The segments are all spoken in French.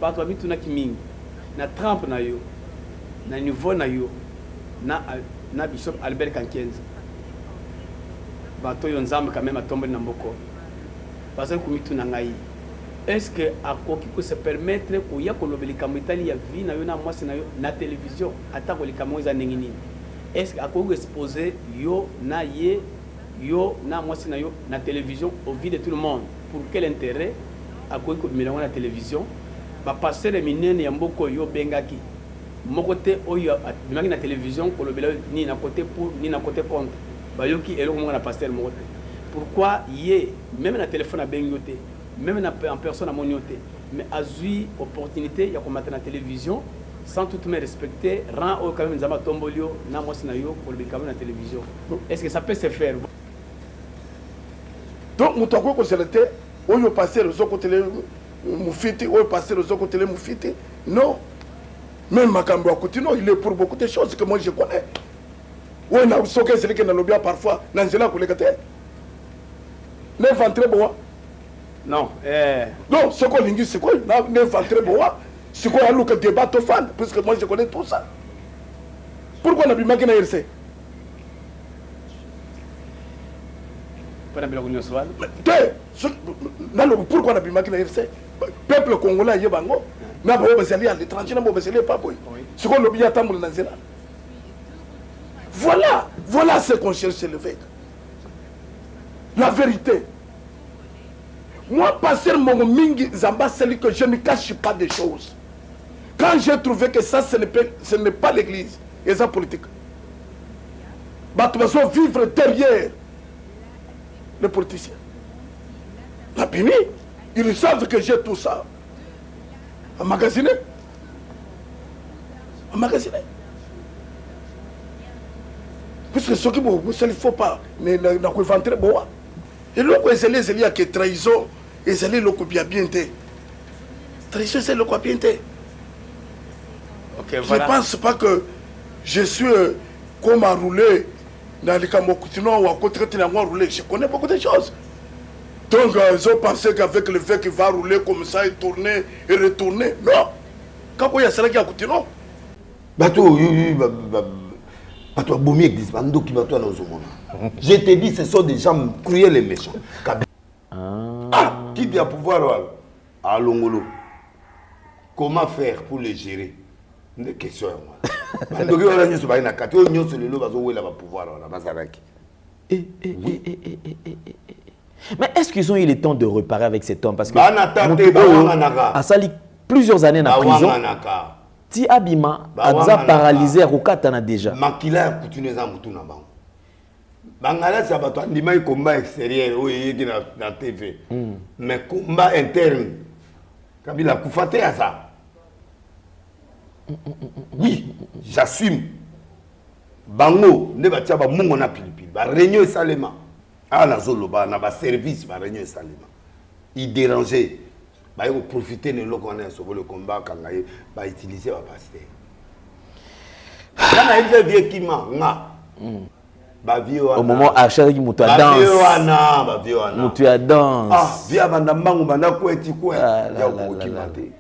bato bamituna kimingi na trempe na yo na niveau na yo na Bishop Albert Kankenza bato yo nzambe quand même atombe na mboko parce que kumituna ngai est-ce que akoki ko se permettre ko ya ko lobelika mitali ya vie na yo na mwasi na yo na télévision ata ko likamo za ningini est-ce que akoki exposer yo na ye yo na mwasi na yo na télévision au vu de tout le monde pour quel intérêt akoki ko milango na télévision ba passer les minene ya mboko yo bengaki moko te oyo bimaki na télévision ko lobela ni na côté pour ni na côté contre bayoki eloko mo na pasteur moko te pourquoi yé même na téléphone à bengote même en personne à monioté mais azui opportunité ya ko mettre na télévision sans tout me respecter rend au quand même nzamba tombolio na mwasi na yo ko lobika na télévision est-ce que ça peut se faire donc mutako ko selete oyo passer le zoko télé mufiti oyo passer le zoko télé mufiti non même makambo à continuer il est pour beaucoup de choses que moi je connais. Oui, na soke c'est que na lobia parfois na nzela ko lekate. Ne ventre boa. Non, non, ce qu'on lingue c'est quoi? Na ne ventre boa. C'est quoi le débat to fan parce que moi je connais tout ça. Pourquoi na bimaki na RC? Para bila kunyo swali. Pourquoi na bimaki na RC? Peuple congolais yebango. Na ba bazali à l'étranger na ba bazali pas boy. C'est quoi lobia tamul na nzela? Voilà ce qu'on cherche chez l'évêque. La vérité. Moi, passer mon mingi zamba, c'est que je ne cache pas des choses. Quand j'ai trouvé que ça, ce n'est pas l'église, et ça politique. Bah, tu vas vivre derrière les politiciens. La Bini, ils savent que j'ai tout ça. Emmagasiné. Puisque ce qui il ne faut pas ne vendre bois. Et l'autre c'est il y a que trahison et c'est le bien été. Trahison c'est le bien été. Okay, je ne pense pas que je suis comme à rouler dans les camokutino ou à côté de rouler. Je connais beaucoup de choses. Donc ils ont pensé qu'avec le fait qu'il va rouler comme ça et tourner et retourner. Non. Quand il y a ça qui a coûté non. Bateau, je te dis, ce sont des gens cruels et méchants. Qui doit pouvoir à Longolo? Comment faire pour les gérer? Une question. Mais est-ce qu'ils ont eu le temps de reparer avec cet homme? Parce que a sali plusieurs années en prison. Ti abima a paralysé à Rukatana déjà. Makila continue à mutuna bango. Bangala ça va toi ndima combat extérieur oui na TV. Mais combat interne. Kabila kufate à ça. Oui, j'assume. Bango ne ba tia ba mungo na pilipili. Ba réunion salema. Ah na zoloba na ba service ba réunion salema. Il dérangeait. Bah, ils profiter de l'eau qu'on a sur le combat quand ils va utiliser la pasteur. Quand ils veulent vieux qui m'a, au moment à chaque qui moutou à danse, moutou à danse. Ah, via bandambangu bandako eti quoi? Ya ko kimate.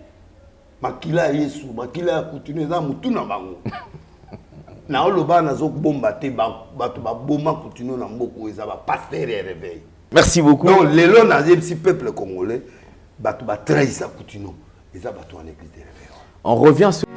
Makila Yesu, makila continue za moutou na bango. Na oloba na zo bomba te ba to ba boma continue na mboko eza ba pasteur et réveil. Merci beaucoup. Non, les lois na petit peuple congolais. On revient sur...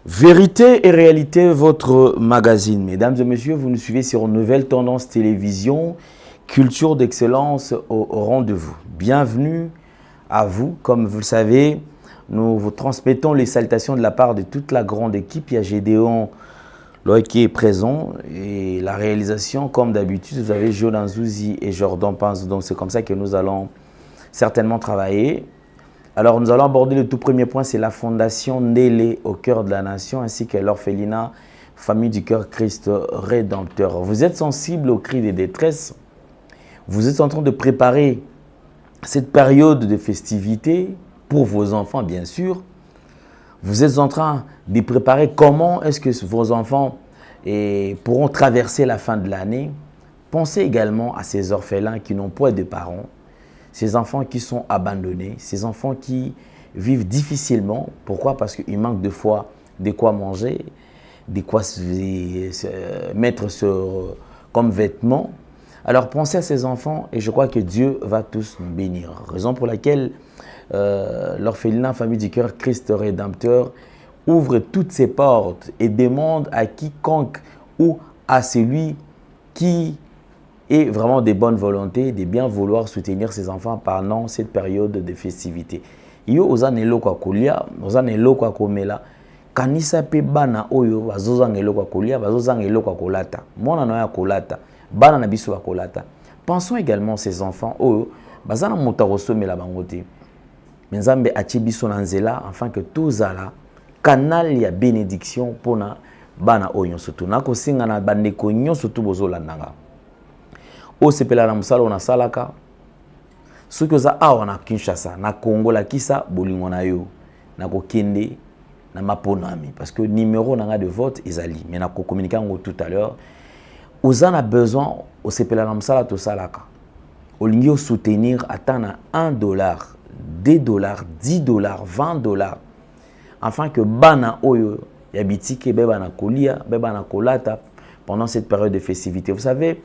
Vérité et réalité, votre magazine. Mesdames et messieurs, vous nous suivez sur Nouvelle Tendance Télévision, culture d'excellence au rendez-vous. Bienvenue à vous. Comme vous le savez, nous vous transmettons les salutations de la part de toute la grande équipe. Il y a Gédéon qui est présent et la réalisation, comme d'habitude, vous avez Jordan Zouzi et Jordan Panzo. Donc c'est comme ça que nous allons certainement travailler. Alors nous allons aborder le tout premier point, c'est la fondation Ndélé au cœur de la nation ainsi que l'orphelinat Famille du Cœur Christ Rédempteur. Vous êtes sensible aux cris de détresse. Vous êtes en train de préparer cette période de festivité pour vos enfants, bien sûr. Vous êtes en train de préparer comment est-ce que vos enfants et pourront traverser la fin de l'année, pensez également à ces orphelins qui n'ont point de parents, ces enfants qui sont abandonnés, ces enfants qui vivent difficilement. Pourquoi? Parce qu'ils manquent de fois de quoi manger, de quoi mettre comme vêtements. Alors pensez à ces enfants et je crois que Dieu va tous nous bénir. Raison pour laquelle l'orphelinat Famille du Cœur Christ Rédempteur ouvre toutes ses portes et demande à quiconque ou à celui qui est vraiment de bonne volonté de bien vouloir soutenir ses enfants pendant cette période de festivité. Yo ozana eloko akolia, ozana eloko akomela, kanisa pe bana oyo bazozanga eloko akolia, bazozanga eloko akolata. Mwana na ya kolata, bana na biso bakolata. Pensons également ces enfants oyo bazana moto akosomela bango te. Nzambe atie biso na nzela afin que tozala canal ya bénédiction pona bana oyo surtout nako singa na bandeko nyonso tu bozolandanga. O sepela na musala na salaka. Soki oza awa na Kinshasa, na Congo la kisa bolingo na yo, na kokende na maponami parce que numéro nanga de vote ezali, mais na ko communiquer ngo tout à l'heure. Oza na besoin o sepela na musala to salaka. Olingi o soutenir atana $1, $2, $10, $20 afin que bana oyo ya bitike beba na kolia, beba na kolata pendant cette période de festivité. Vous savez,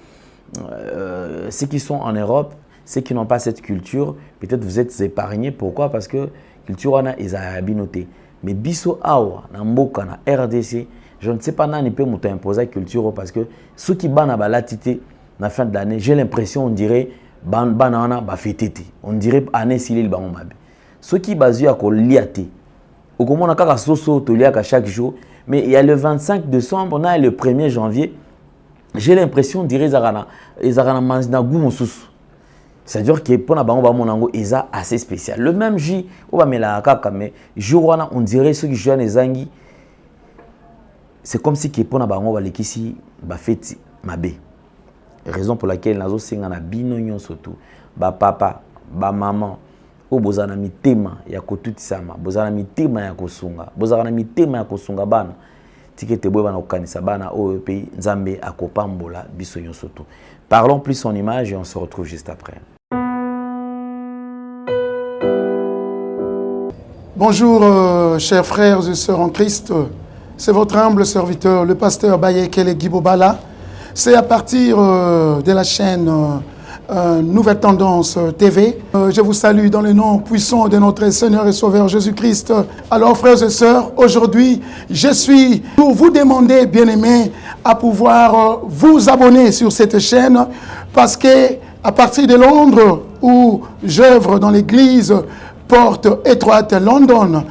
ceux qui sont en Europe, ceux qui n'ont pas cette culture, peut-être vous êtes épargnés. Pourquoi? Parce que culture wana ezabinoté. Mais biso awa na mboka na RDC, je ne sais pas nani peut m'imposer imposer culture parce que ceux qui bana balatité na fin de l'année, j'ai l'impression on dirait bana wana ba fêtete. On dirait année silil bango mabe. Ceux qui basu ko liaté. Au comment on a kaka soso to liaka chaque jour, mais il y a le 25 décembre, on a le 1er janvier. J'ai l'impression on dirait ezarana manzina gumosusu. C'est-à-dire que pour Nabango Monango, ils sont assez spécial. Le même J, on va mettre la kaka, mais jour on dirait ceux qui jouent les zangi. C'est comme si pour Nabango va l'équipe ba fête mabé. Raison pour laquelle nazo singa na binonyon surtout, ba papa, ba maman, o bozana mitema ya kotutisama, bozana mitema ya kosunga, bozana mitema ya kosunga bana. Tikete boy bana okanisa bana o pays Nzambe akopambola biso nyon surtout. Parlons plus en image et on se retrouve juste après. Bonjour, chers frères et sœurs en Christ. C'est votre humble serviteur, le pasteur Bayekele Guibobala. C'est à partir de la chaîne Nouvelle Tendance TV. Je vous salue dans le nom puissant de notre Seigneur et Sauveur Jésus-Christ. Alors, frères et sœurs, aujourd'hui, je suis pour vous demander, bien-aimés, à pouvoir vous abonner sur cette chaîne parce que à partir de Londres, où j'œuvre dans l'église Porte Étroite London,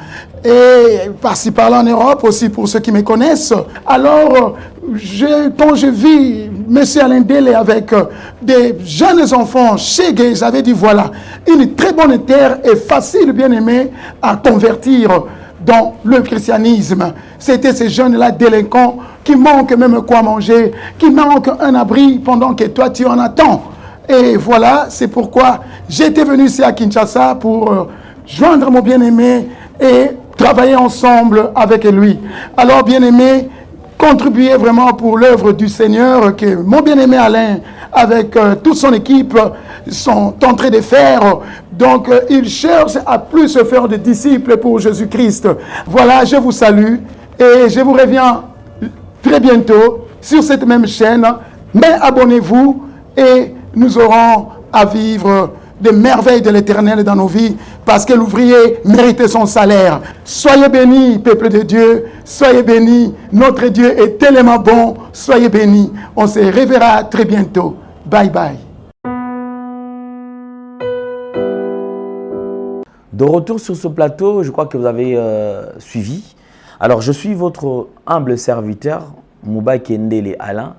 et par-ci par-là en Europe aussi pour ceux qui me connaissent. Alors, quand je vis M. Alain Dele avec des jeunes enfants chez Gay, j'avais dit voilà, une très bonne terre et facile, bien aimé, à convertir dans le christianisme. C'était ces jeunes-là délinquants qui manquent même quoi manger, qui manquent un abri pendant que toi tu en attends. Et voilà, c'est pourquoi j'étais venu ici à Kinshasa pour joindre mon bien-aimé et travailler ensemble avec lui. Alors, bien-aimé, contribuer vraiment pour l'œuvre du Seigneur que mon bien-aimé Alain, avec toute son équipe, sont en train de faire. Donc, il cherche à plus se faire de disciples pour Jésus-Christ. Voilà, je vous salue et je vous reviens très bientôt sur cette même chaîne. Mais abonnez-vous et nous aurons à vivre des merveilles de l'Éternel dans nos vies, parce que l'ouvrier mérite son salaire. Soyez bénis, peuple de Dieu, soyez bénis, notre Dieu est tellement bon, soyez bénis. On se reverra très bientôt. Bye bye. De retour sur ce plateau, je crois que vous avez suivi. Alors, je suis votre humble serviteur, Mouba Kendele Alain,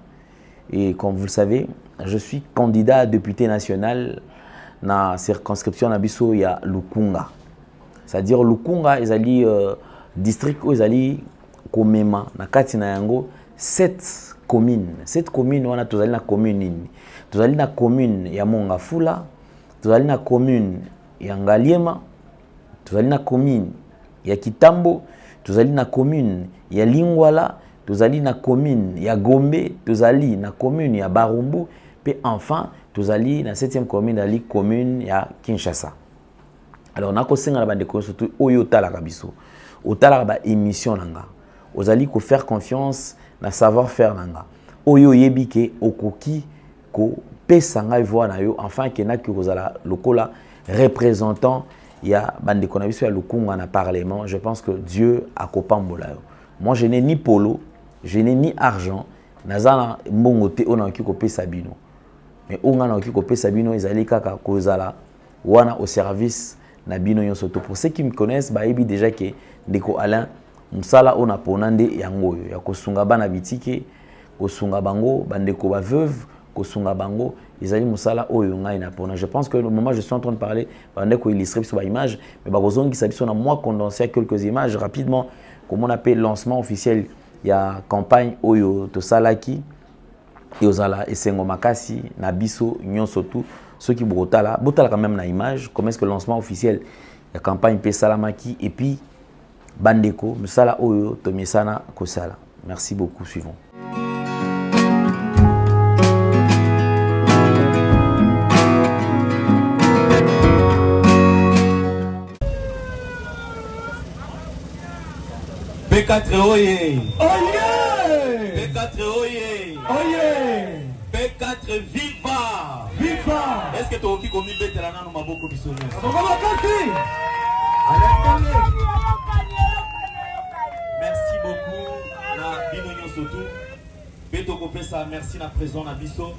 et comme vous le savez, je suis candidat à député national na circonscription na biso ya Lukunga. C'est-à-dire Lukunga ezali district où ezali komema na kati na yango 7 communes. 7 communes wana tozali na commune nini? Tozali na commune ya Mongafula, tozali na commune ya Ngaliema, tozali na commune ya Kitambo, tozali na commune ya Lingwala, tozali na commune ya Gombe, tozali na commune ya Barumbu, puis enfin tozali na 7e commune ali commune ya Kinshasa. Alors na ko senga na bande ko surtout oyo tala kabiso. Otala ba émission nanga. Ozali ko faire confiance na savoir faire nanga. Oyo yebike okoki ko pesa ngai voix na yo enfin ke na ki kozala lokola représentant ya bande ko na biso ya lukunga na parlement. Je pense que Dieu a kopambola yo. Moi je n'ai ni polo, je n'ai ni argent, nazana mbongo te ona ki ko pesa bino. Mais on a qui copie Sabino ezali kaka kozala wana au service na bino yon soto. Pour ceux qui me connaissent, bah ebi déjà que ndeko Alain musala ona ponande yango ya kosunga bana bitike, kosunga bango bandeko ba veuve, kosunga bango ezali musala oyo ngai na pona. Je pense que le moment je suis en train de parler bandeko illustrer sur ba image, mais ba kozongi sabi sona moi condenser quelques images rapidement comme on appelle lancement officiel il y a campagne oyo to salaki et ozala esengo makasi na biso nyonso tout ceux qui botala quand même na image comment est-ce que le lancement officiel la campagne pe salamaki et puis bandeko musala oyo to mesana kosala. Merci beaucoup. Suivons. P4 oye! Oye! P4 oye! Oye! P4 viva! Viva! Est-ce que tu as oublié comme il est là dans ma boucle de merci beaucoup na bino nyosotu. Beto kopesa merci na présent na biso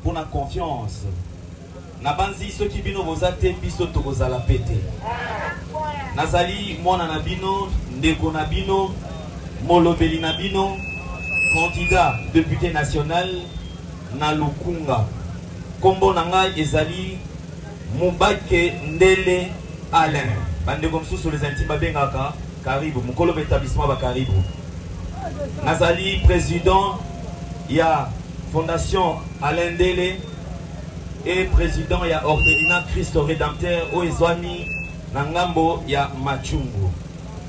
pour la confiance. Na banzi ceux qui bino vozate biso to kozala pete. Nazali mwana na bino, ndeko na bino, molobeli na bino, candidat député national na Lukunga. Kombo nanga ezali Mubake Ndele Alain. Bandeko msusu les intimes babengaka karibu mukolo établissement ba karibu. Nazali président ya Fondation Alain Ndele et président ya orphelinat Christ Rédempteur au ezwami Nangambo ya Machungu.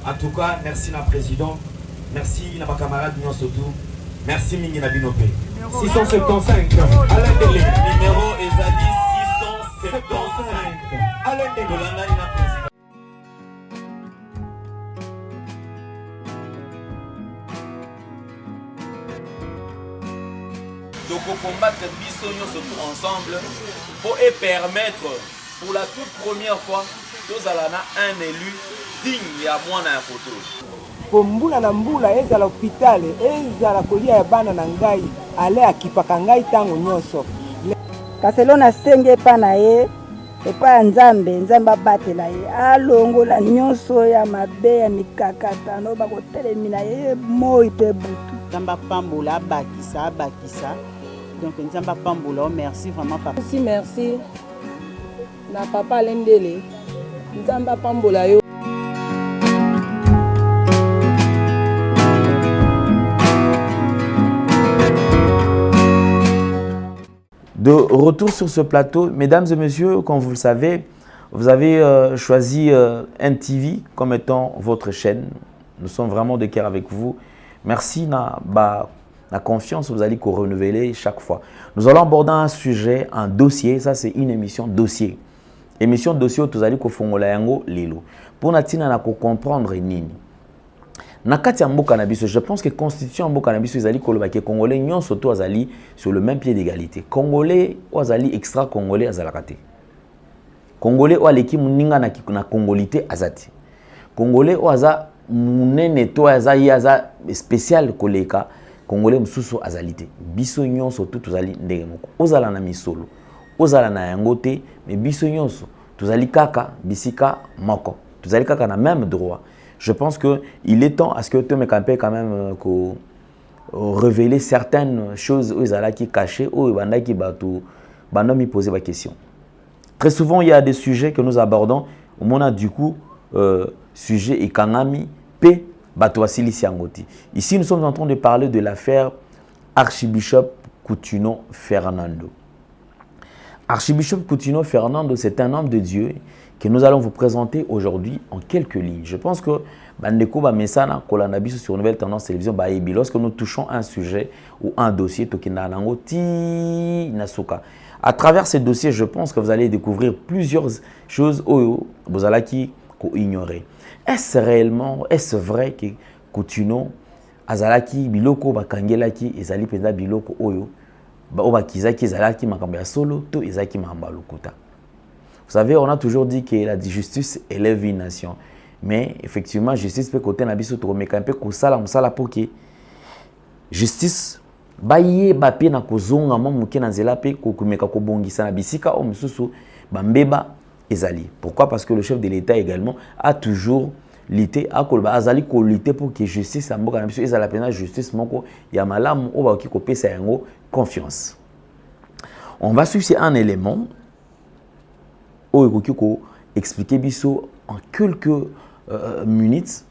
En tout cas, merci na président, merci na ba camarade nyon surtout, merci mingi na binope. 675 Alain Dele numéro ezali 675 Alain Dele kolanda na président. Donc on combattre biso nyon surtout ensemble pour permettre pour la toute première fois tous alana un élu digne ya mwana ya poto. Mbula na mbula ezala hôpital ezala kolia ya bana na ngai ale akipaka ngai tango nyonso. Kaselo na senge pa na ye epa nzambe abatela ye alongola nyonso ya mabe ya mikakata no bakotelemina ye moi pe butu. Nzamba pambola bakisa. Donc nzamba pambola merci vraiment papa. Merci. Na papa Lendele nzamba pambola yo. De retour sur ce plateau, mesdames et messieurs, comme vous le savez, vous avez choisi NTV comme étant votre chaîne. Nous sommes vraiment de cœur avec vous. Merci la confiance que vous allez renouveler chaque fois. Nous allons aborder un sujet, un dossier. Ça, c'est une émission dossier. Émission dossier, vous allez yango lelo. Pour natina comprendre nini. Nakati mboka na biso, je pense que constitution mboka na biso ezali kolobaki congolais nyon soto azali sur le même pied d'égalité. Congolais ou azali extra congolais azalakate. Congolais ou aleki muninga na congolité azati. Congolais ou aza munene to aza spécial koleka. Congolais mususu azalité. Biso nyon soto tozali ndenge moko. Ozala na misolo. Ozala na yangote mais biso nyonso tozali kaka bisika moko. Tozali kaka na même droit. Je pense qu'il est temps à ce que tu me campes quand même révéler certaines choses où ils allaient qui cachées, où ils allaient qui me poser la question. Très souvent, il y a des sujets que nous abordons. On a du coup sujet et kanami p batouasili siangoti. Ici, nous sommes en train de parler de l'affaire Archibishop Coutinho Fernando. Archibishop Coutinho Fernando, c'est un homme de Dieu que nous allons vous présenter aujourd'hui en quelques lignes. Je pense que Bandeko Bamesana Kolanabiso sur Nouvelle Tendance Télévision Baebi, lorsque nous touchons un sujet ou un dossier, Tokinanango Ti Nasuka. À travers ce dossier, je pense que vous allez découvrir plusieurs choses que vous allez ignorer. Est-ce réellement, est-ce vrai que Coutinho Azalaki Biloko Bakangelaki Ezali Penda Biloko Oyo Obakizaki Ezalaki Makamba Solo To Ezaki Mamba Lokuta. Vous savez, on a toujours dit que la justice élève une nation. Mais effectivement, justice peut côté Nabiso Toromeka un peu Kosala Musala pour que justice Baye Bape na Kozonga Mamuke Nanzela Pe Kokumeka Kobongisa Nabisika Omususu Bambeba Ezali. Pourquoi? Parce que le chef de l'État également a toujours lutté à Kolba Azali ko lutter pour que justice Amboka Nabiso Ezala Pena justice Moko Yamalam Oba Ki Kopé Sayango confiance. On va suivre un élément où expliquer biso en quelques minutes.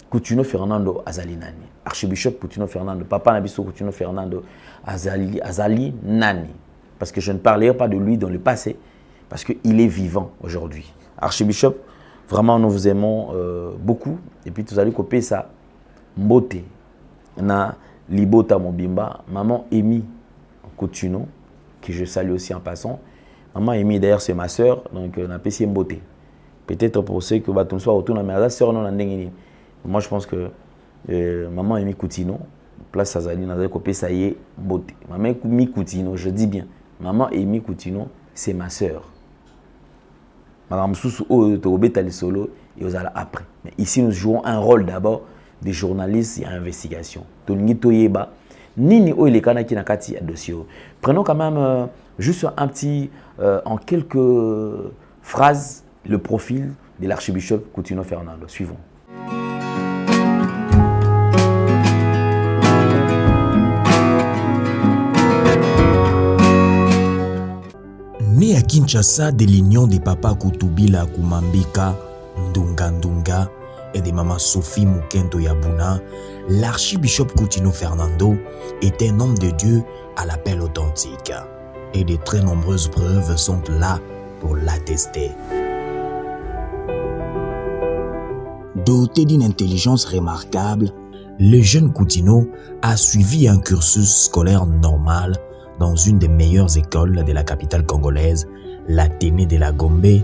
Coutinho Fernando Azali Nani, Archibishop Coutinho Fernando, Papa Nabiso Coutinho Fernando Azali Nani, parce que je ne parlerai pas de lui dans le passé, parce qu'il est vivant aujourd'hui. Archibishop, vraiment nous vous aimons beaucoup, et puis vous allez copier ça, Mbote, na Libota Mobimba, maman Amy Coutinho, que je salue aussi en passant. Maman Amy d'ailleurs c'est ma soeur, donc on a appelé Mbote. Peut-être pour ceux qui vont soit autour de ma soeur, non, moi je pense que maman Amy Coutinho, place Azali, on a copié ça y est, Mbote. Maman Amy Coutinho, je dis bien, maman Amy Coutinho, c'est ma soeur. Madame Soussou, solo et aux après. Mais ici nous jouons un rôle d'abord des journalistes et investigation. Nini o ile kana kina kati ya dossier. Prenons quand même juste un petit, en quelques phrases, le profil de l'archibishop Coutinho Fernando. Suivons. Né à Kinshasa de l'union des papas Kutubila Kumambika, Ndunga Ndunga et de maman Sophie Mukento Yabuna, l'archibishop Coutinho Fernando est un homme de Dieu à l'appel authentique. Et de très nombreuses preuves sont là pour l'attester. Doté d'une intelligence remarquable, le jeune Coutinho a suivi un cursus scolaire normal dans une des meilleures écoles de la capitale congolaise, l'Athénée de la Gombe,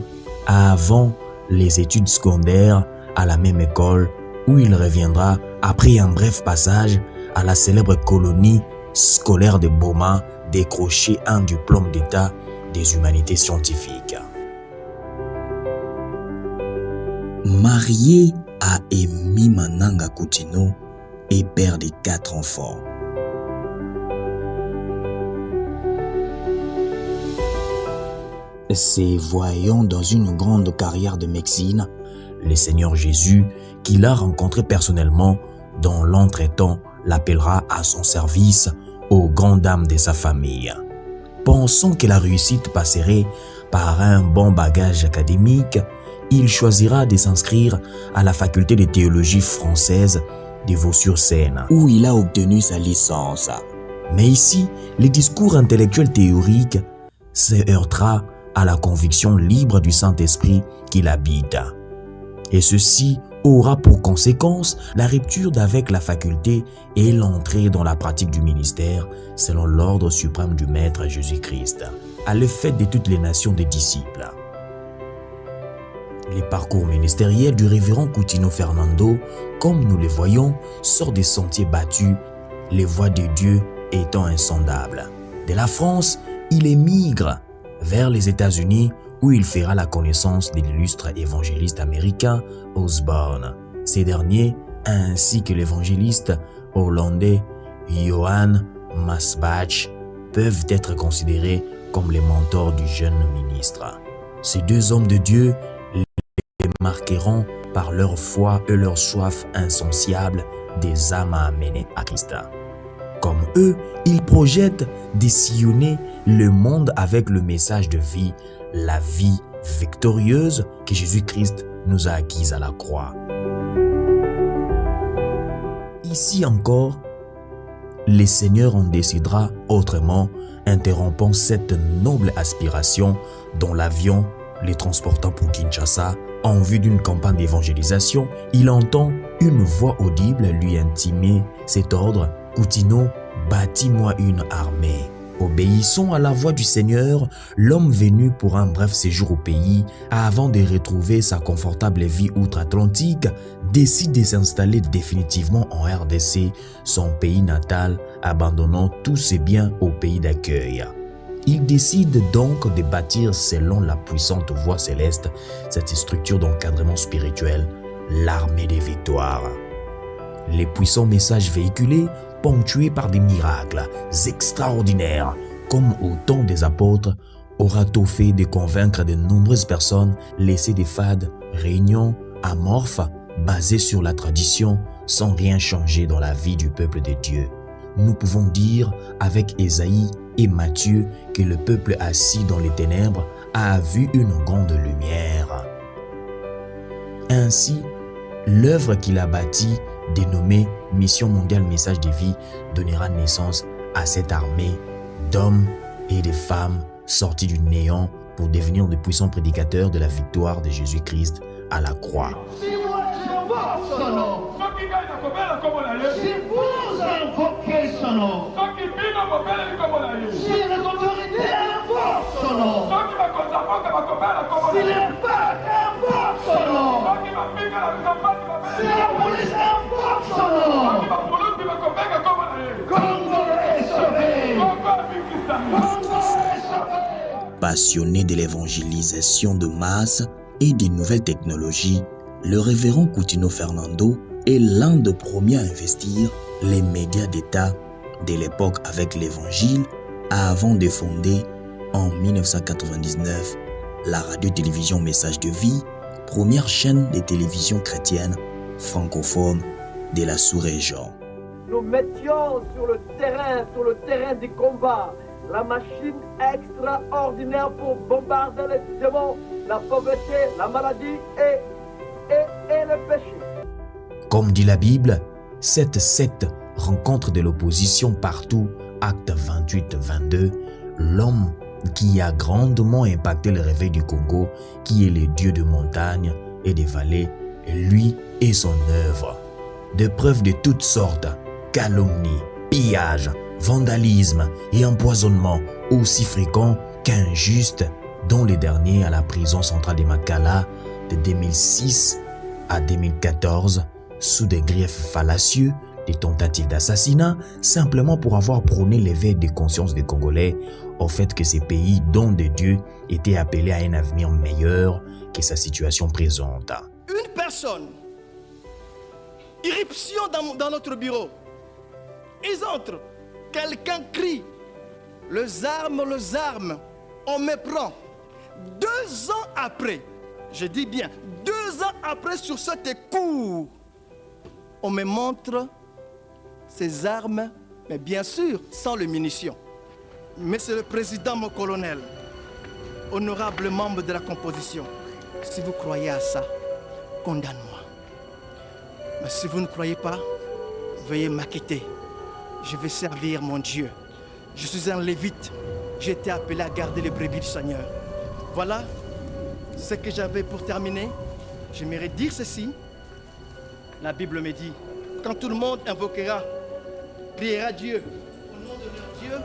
avant les études secondaires à la même école où il reviendra après un bref passage à la célèbre colonie scolaire de Boma, décrocher un diplôme d'état des humanités scientifiques. Marié à Amy Mananga Coutinho et père de 4 enfants. Se voyant dans une grande carrière de médecine, le Seigneur Jésus, qu'il a rencontré personnellement dans l'entretemps, l'appellera à son service aux grandes dames de sa famille. Pensant que la réussite passerait par un bon bagage académique, il choisira de s'inscrire à la faculté de théologie française de Vaux-sur-Seine, où il a obtenu sa licence. Mais ici, le discours intellectuel théorique se heurtera à la conviction libre du Saint-Esprit qui l'habite. Et ceci aura pour conséquence la rupture d'avec la faculté et l'entrée dans la pratique du ministère selon l'ordre suprême du Maître Jésus-Christ, à l'effet de toutes les nations des disciples. Les parcours ministériels du révérend Coutinho Fernando, comme nous le voyons, sort des sentiers battus, les voies de Dieu étant insondables. De la France, il émigre vers les États-Unis où il fera la connaissance de l'illustre évangéliste américain Osborne. Ces derniers, ainsi que l'évangéliste hollandais Johann Maasbach, peuvent être considérés comme les mentors du jeune ministre. Ces deux hommes de Dieu les marqueront par leur foi et leur soif insatiable des âmes à amener à Christ. Comme eux, ils projettent de sillonner le monde avec le message de vie, la vie victorieuse que Jésus-Christ nous a acquise à la croix. Ici encore, le Seigneur en décidera autrement, interrompant cette noble aspiration dont l'avion les transportant pour Kinshasa. En vue d'une campagne d'évangélisation, il entend une voix audible lui intimer cet ordre: Coutinho, bâtis-moi une armée. Obéissant à la voix du Seigneur, l'homme venu pour un bref séjour au pays, avant de retrouver sa confortable vie outre-Atlantique, décide de s'installer définitivement en RDC, son pays natal, abandonnant tous ses biens au pays d'accueil. Il décide donc de bâtir, selon la puissante voix céleste, cette structure d'encadrement spirituel, l'armée des victoires. Les puissants messages véhiculés, ponctués par des miracles extraordinaires, comme au temps des apôtres, aura tout fait de convaincre de nombreuses personnes, laisser des fades, réunions amorphes, basées sur la tradition, sans rien changer dans la vie du peuple de Dieu. Nous pouvons dire avec Ésaïe et Matthieu que le peuple assis dans les ténèbres a vu une grande lumière. Ainsi, l'œuvre qu'il a bâtie, dénommée Mission mondiale message de vie, donnera naissance à cette armée d'hommes et de femmes sortis du néant pour devenir de puissants prédicateurs de la victoire de Jésus-Christ à la croix. Si vous invoquez son nom, si les autorités invoquent son nom, si les peuples invoquent son nom, si la police invoque son nom, Congo est sauvé. Congo est sauvé. Passionné de l'évangélisation de masse et des nouvelles technologies, le révérend Coutinho Fernando est l'un des premiers à investir les médias d'État de l'époque avec l'Évangile, avant de fonder en 1999 la radio-télévision Message de Vie, première chaîne de télévision chrétienne francophone de la sous-région. Nous mettions sur le terrain du combat, la machine extraordinaire pour bombarder les démons, la pauvreté, la maladie et le péché. Comme dit la Bible, cette secte rencontre de l'opposition partout, acte 28-22, l'homme qui a grandement impacté le réveil du Congo, qui est le Dieu de montagne et des vallées, lui et son œuvre. Des preuves de toutes sortes, calomnie, pillage, vandalisme et empoisonnement aussi fréquents qu'injustes, dont les derniers à la prison centrale de Makala de 2006 à 2014, sous des griefs fallacieux, des tentatives d'assassinat, simplement pour avoir prôné l'éveil des consciences des Congolais au fait que ces pays, dont de Dieu, étaient appelés à un avenir meilleur que sa situation présente. Une personne, irruption dans notre bureau, ils entrent, quelqu'un crie, les armes, on me prend. 2 ans après, je dis bien, 2 ans après sur cette cour, on me montre ces armes, mais bien sûr, sans les munitions. Monsieur le Président, mon colonel, honorable membre de la composition, si vous croyez à ça, condamne-moi. Mais si vous ne croyez pas, veuillez m'acquitter. Je vais servir mon Dieu. Je suis un lévite. J'ai été appelé à garder les brebis du Seigneur. Voilà ce que j'avais pour terminer. J'aimerais dire ceci. La Bible me dit, quand tout le monde invoquera, priera Dieu au nom de leur Dieu,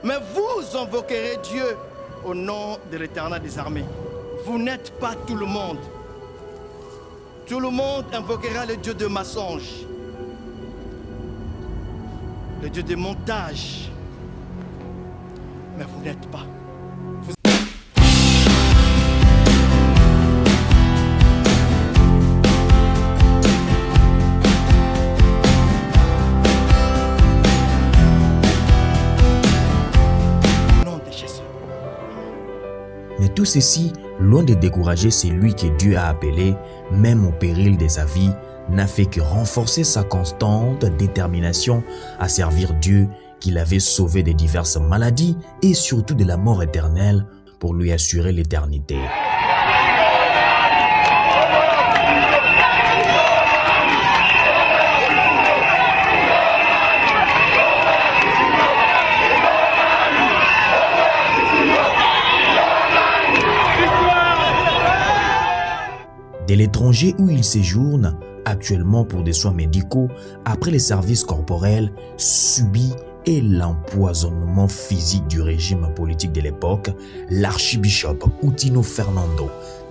mais vous invoquerez Dieu au nom de l'Éternel des armées. Vous n'êtes pas tout le monde. Tout le monde invoquera le Dieu de mensonge, le Dieu de montage, mais vous n'êtes pas. Mais tout ceci, loin de décourager celui que Dieu a appelé, même au péril de sa vie, n'a fait que renforcer sa constante détermination à servir Dieu qu'il avait sauvé de diverses maladies et surtout de la mort éternelle pour lui assurer l'éternité. de l'étranger où il séjourne actuellement pour des soins médicaux après les services corporels subis et l'empoisonnement physique du régime politique de l'époque, l'archibishop Coutinho Fernando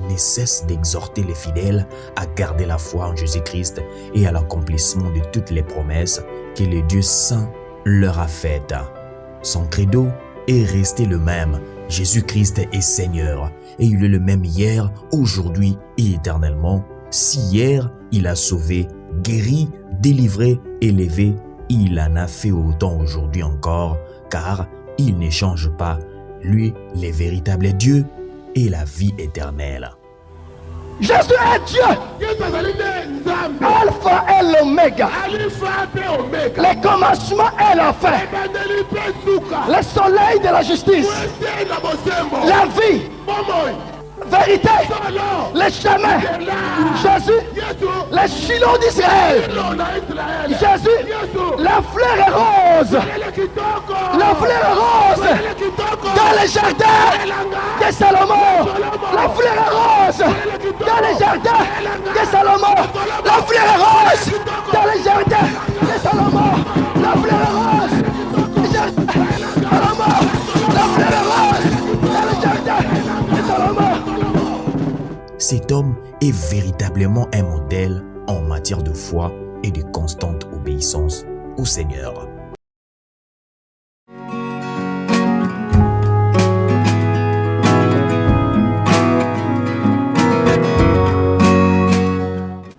ne cesse d'exhorter les fidèles à garder la foi en Jésus-Christ et à l'accomplissement de toutes les promesses que le Dieu saint leur a faites. Son credo est resté le même, Jésus-Christ est Seigneur, et il est le même hier, aujourd'hui et éternellement. Si hier il a sauvé, guéri, délivré, élevé, il en a fait autant aujourd'hui encore, car il ne change pas, lui, le véritable Dieu et la vie éternelle. Jésus est Dieu. Alpha et l'Oméga. Le commencement et la fin. Le soleil de la justice. La vie. Vérité. Le chemin. Jésus. Le Shiloh d'Israël. Jésus. La fleur est rose. La fleur est rose. Dans le jardin de Salomon. La fleur est rose. Dans les jardins de Salomon, la fleur est rose. Dans les jardins de Salomon, la fleur est rose. Dans les jardins de Salomon, la fleur est rose. Dans les jardins de Salomon. Cet homme est véritablement un modèle en matière de foi et de constante obéissance au Seigneur.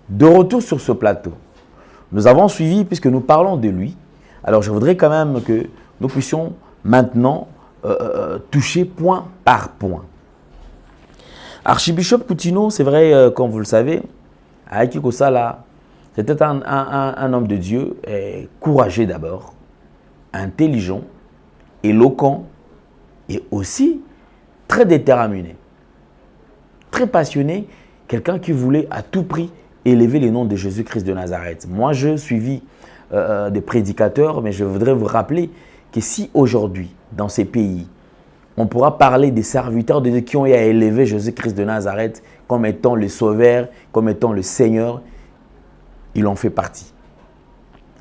De retour sur ce plateau, nous avons suivi, puisque nous parlons de lui, alors je voudrais quand même que nous puissions maintenant toucher point par point. Archibishop Coutinho, c'est vrai, comme vous le savez, Aiki Kosala, c'était un homme de Dieu, courageux d'abord, intelligent, éloquent et aussi très déterminé, très passionné, quelqu'un qui voulait à tout prix élever le nom de Jésus-Christ de Nazareth. Moi, je suivis des prédicateurs, mais je voudrais vous rappeler que si aujourd'hui, dans ces pays, on pourra parler des serviteurs de Dieu qui ont eu à élever Jésus-Christ de Nazareth comme étant le Sauveur, comme étant le Seigneur, il en fait partie.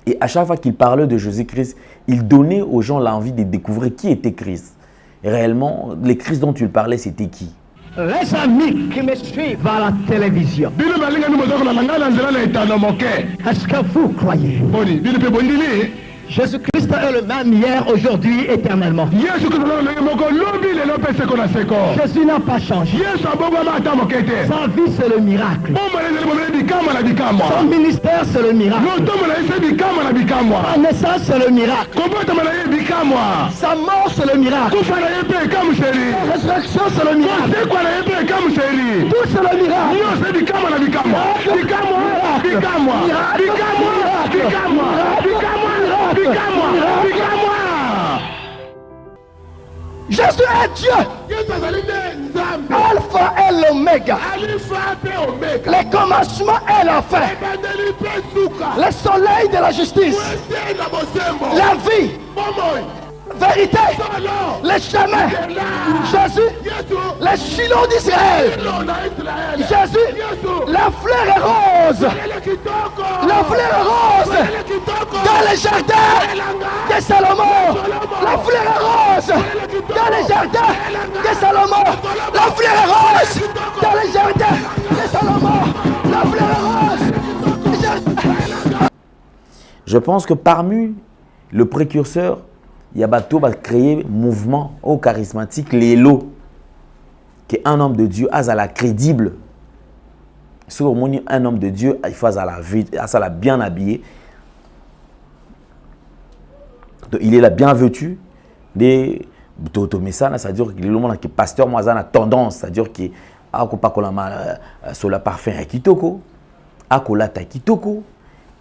Et à chaque fois qu'il parlait de Jésus-Christ, il donnait aux gens l'envie de découvrir qui était Christ. Et réellement, le Christ dont il parlait, c'était qui? Les amis qui me suivent à la télévision, est-ce que vous croyez Jésus-Christ est le même hier, aujourd'hui, éternellement. Jésus n'a pas changé. Sa vie, c'est le miracle. Son ministère, c'est le miracle. Sa naissance, c'est le miracle. Sa mort, c'est le miracle. Sa résurrection, c'est le miracle. Tout, c'est le miracle. Jésus est Dieu. Alpha et l'Oméga. Le commencement et la fin. Le soleil de la justice. La vie. Vérité. Le chemin. Jésus. Le Shiloh d'Israël. Jésus. La fleur est rose. La fleur est rose. Dans les jardins de Salomon. La fleur est rose. Dans les jardins de Salomon. La fleur est rose. Dans les jardins de Salomon. La fleur est rose. Je pense que parmi le précurseur, Yabato va créer mouvement au charismatique, l'élo, qui est un homme de Dieu, Azala crédible. Si on dit un homme de Dieu, il faut Azala bien habillé. Donc, il est là bien vêtu. C'est-à-dire qu'il est le monde qui est pasteur, moi, a tendance, c'est-à-dire qu'il a sur le parfum à Kitoko, à Kolata Kitoko,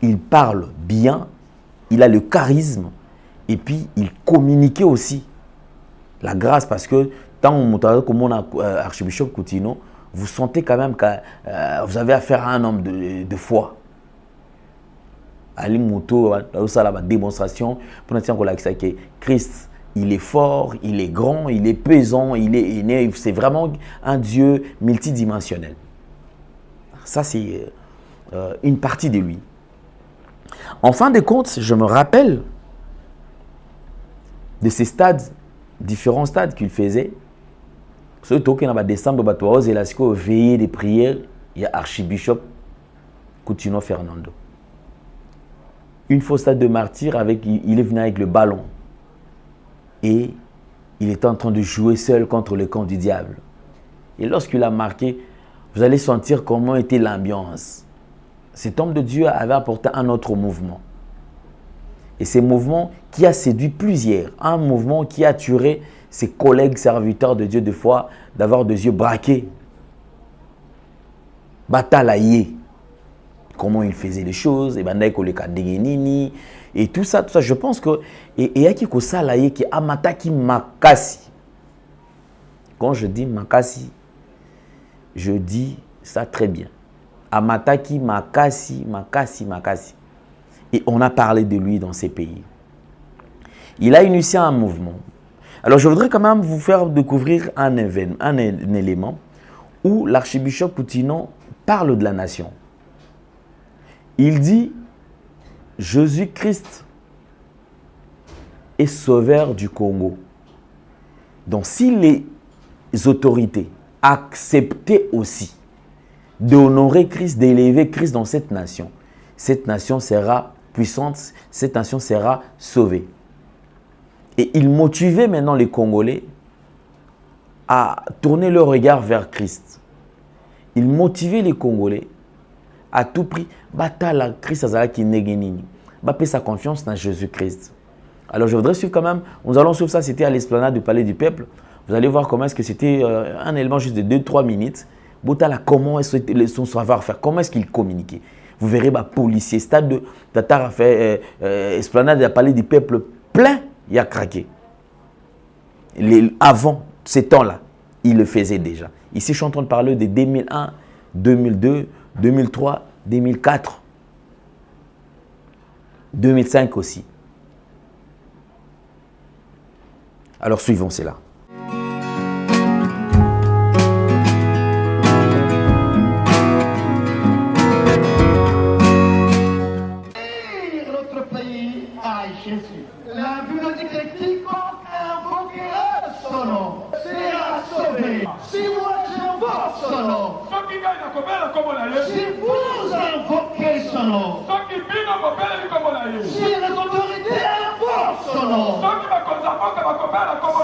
il parle bien, il a le charisme. Et puis, il communiquait aussi la grâce parce que tant comme on a Archibishop Coutinho, vous sentez quand même que vous avez affaire à un homme de foi. Ali Mouto, ça la démonstration pour nous dire que Christ, il est fort, il est grand, il est pesant, il est aîné. C'est vraiment un Dieu multidimensionnel. Ça, c'est une partie de lui. En fin de compte, je me rappelle de ces stades, différents stades qu'il faisait. Surtout qu'il y a en décembre, il y a veillé des prières, il y a Archbishop Coutinho Fernando. Une fois au stade de martyr, il est venu avec le ballon. Et il était en train de jouer seul contre le camp du diable. Et lorsqu'il a marqué, vous allez sentir comment était l'ambiance. Cet homme de Dieu avait apporté un autre mouvement. Et ce mouvement qui a séduit plusieurs. Un mouvement qui a tué ses collègues serviteurs de Dieu de foi d'avoir des yeux braqués. Batalaye. Comment il faisait les choses. Et tout ça, je pense que. Et il y a qui salaye qui amataki makasi. Quand je dis makasi, je dis ça très bien. Amataki makasi, makasi, makasi. Et on a parlé de lui dans ces pays. Il a initié un mouvement. Alors je voudrais quand même vous faire découvrir un élément où l'archbishop Coutinho parle de la nation. Il dit Jésus-Christ est sauveur du Congo. Donc si les autorités acceptaient aussi d'honorer Christ, d'élever Christ dans cette nation sera puissante, cette nation sera sauvée. Et il motivait maintenant les Congolais à tourner leur regard vers Christ. Il motivait les Congolais à tout prix, batala Christ azala ki negenini, baper sa confiance dans Jésus-Christ. Alors je voudrais suivre quand même, nous allons suivre ça, c'était à l'esplanade du Palais du Peuple. Vous allez voir comment est-ce que c'était un élément juste de 2-3 minutes. Botala, comment est-ce que son savoir-faire, comment est-ce qu'il communiquait. Vous verrez, policier, stade de Tatar a fait esplanade du Palais du Peuple plein, il a craqué. Avant ces temps-là, il le faisait déjà. Ici, je suis en train de parler de 2001, 2002, 2003, 2004, 2005 aussi. Alors suivons cela. Notre pays a Jésus. La Bible dit que quiconque invoquera son nom sera sauvé. Si moi j'invoque son nom, si vous invoquez son nom, si les autorités invoquent son nom,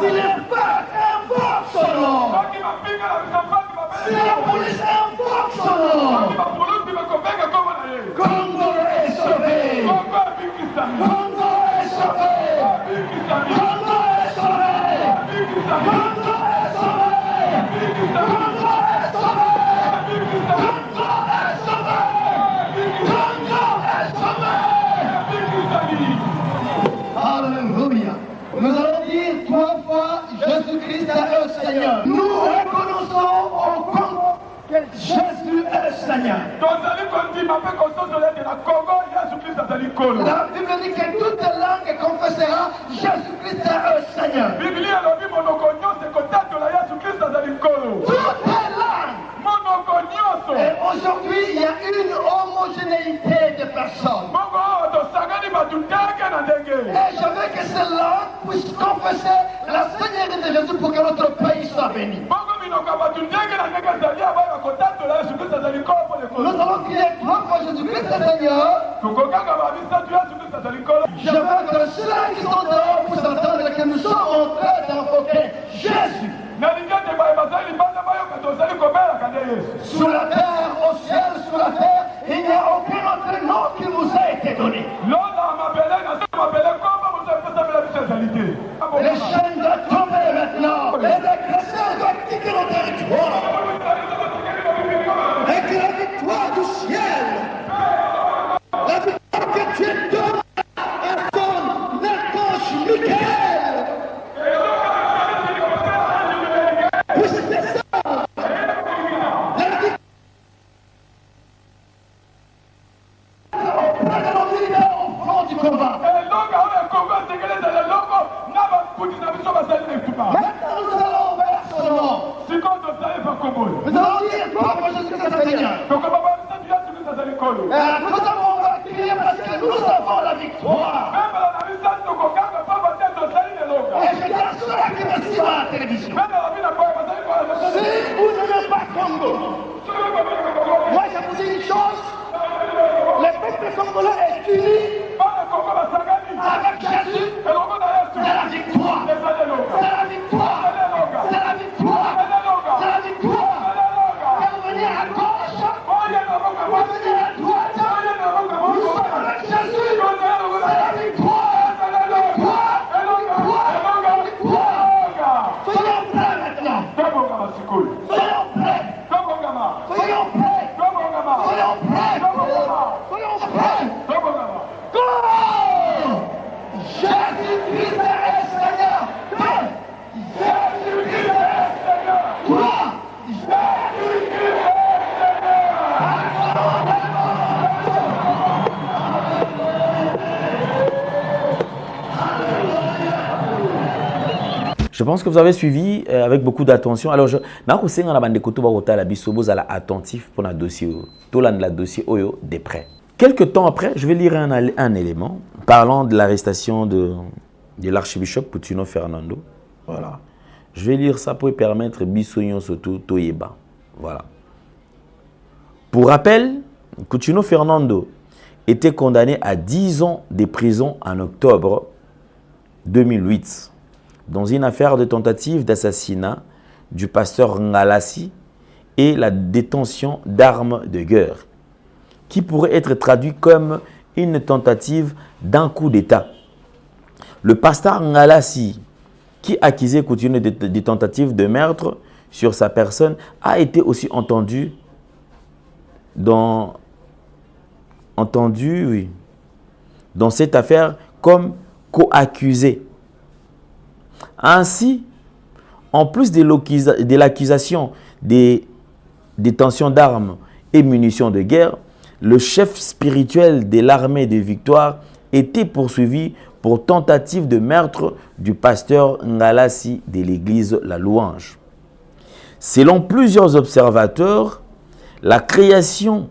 si les packs invoquent son nom, si la police invoque son nom, Congo est sauvé. Congo est sauvé. Congo est sauvé. Congo est sauvé. Congo est sauvé. Alléluia. Nous allons dire 3 fois Jésus-Christ est le Seigneur. Nous reconnaissons au Congo que Jésus est Seigneur. La Bible dit que toute langue confessera Jésus-Christ est le Seigneur. Toutes les langues. Et aujourd'hui, il y a une homogénéité de personnes. Et je veux que ces langues puissent confesser la Seigneurie de Jésus pour que notre pays soit béni. Nous allons crier 3 fois Jésus-Christ est Seigneur. Je veux que ceux qui sont dehors puissent entendre que nous sommes en train d'invoquer Jésus. Sur la terre, au ciel, sur la terre, il n'y a aucun autre nom qui vous a été donné. Les chaînes doivent tomber maintenant. Les agresseurs doivent quitter le territoire. Et que la victoire du ciel, la victoire que Dieu donne à son archange Michael, puisse descendre. La victoire au front du combat. Je pense que vous avez suivi avec beaucoup d'attention. Alors, je suis attentif pour le dossier, tout le dossier de près. Quelques temps après, je vais lire un élément parlant de l'arrestation de l'archibishop Coutinho Fernando. Voilà. Je vais lire ça pour permettre Bissonyon surtout Toyeba. Voilà. Pour rappel, Coutinho Fernando était condamné à 10 ans de prison en octobre 2008 dans une affaire de tentative d'assassinat du pasteur Ngalassi et la détention d'armes de guerre, qui pourrait être traduit comme une tentative d'un coup d'État. Le pasteur Ngalassi, qui accusait Coutinho de tentative de meurtre sur sa personne, a été aussi entendu dans cette affaire comme co-accusé. Ainsi, en plus de l'accusation des détentions d'armes et munitions de guerre, le chef spirituel de l'armée de Victoire était poursuivi pour tentative de meurtre du pasteur Ngalassi de l'église La Louange. Selon plusieurs observateurs, la création,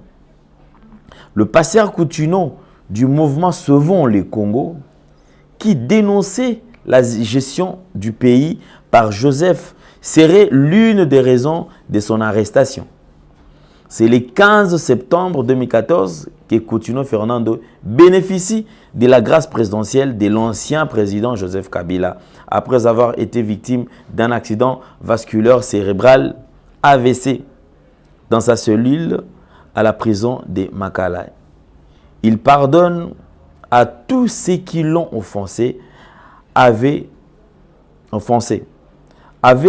le pasteur Coutinho du mouvement Sauvons le Congo, qui dénonçait la gestion du pays par Joseph, serait l'une des raisons de son arrestation. C'est le 15 septembre 2014 que Coutinho Fernando bénéficie de la grâce présidentielle de l'ancien président Joseph Kabila, après avoir été victime d'un accident vasculaire cérébral AVC dans sa cellule à la prison de Makala. Il pardonne à tous ceux qui l'ont offensé, avait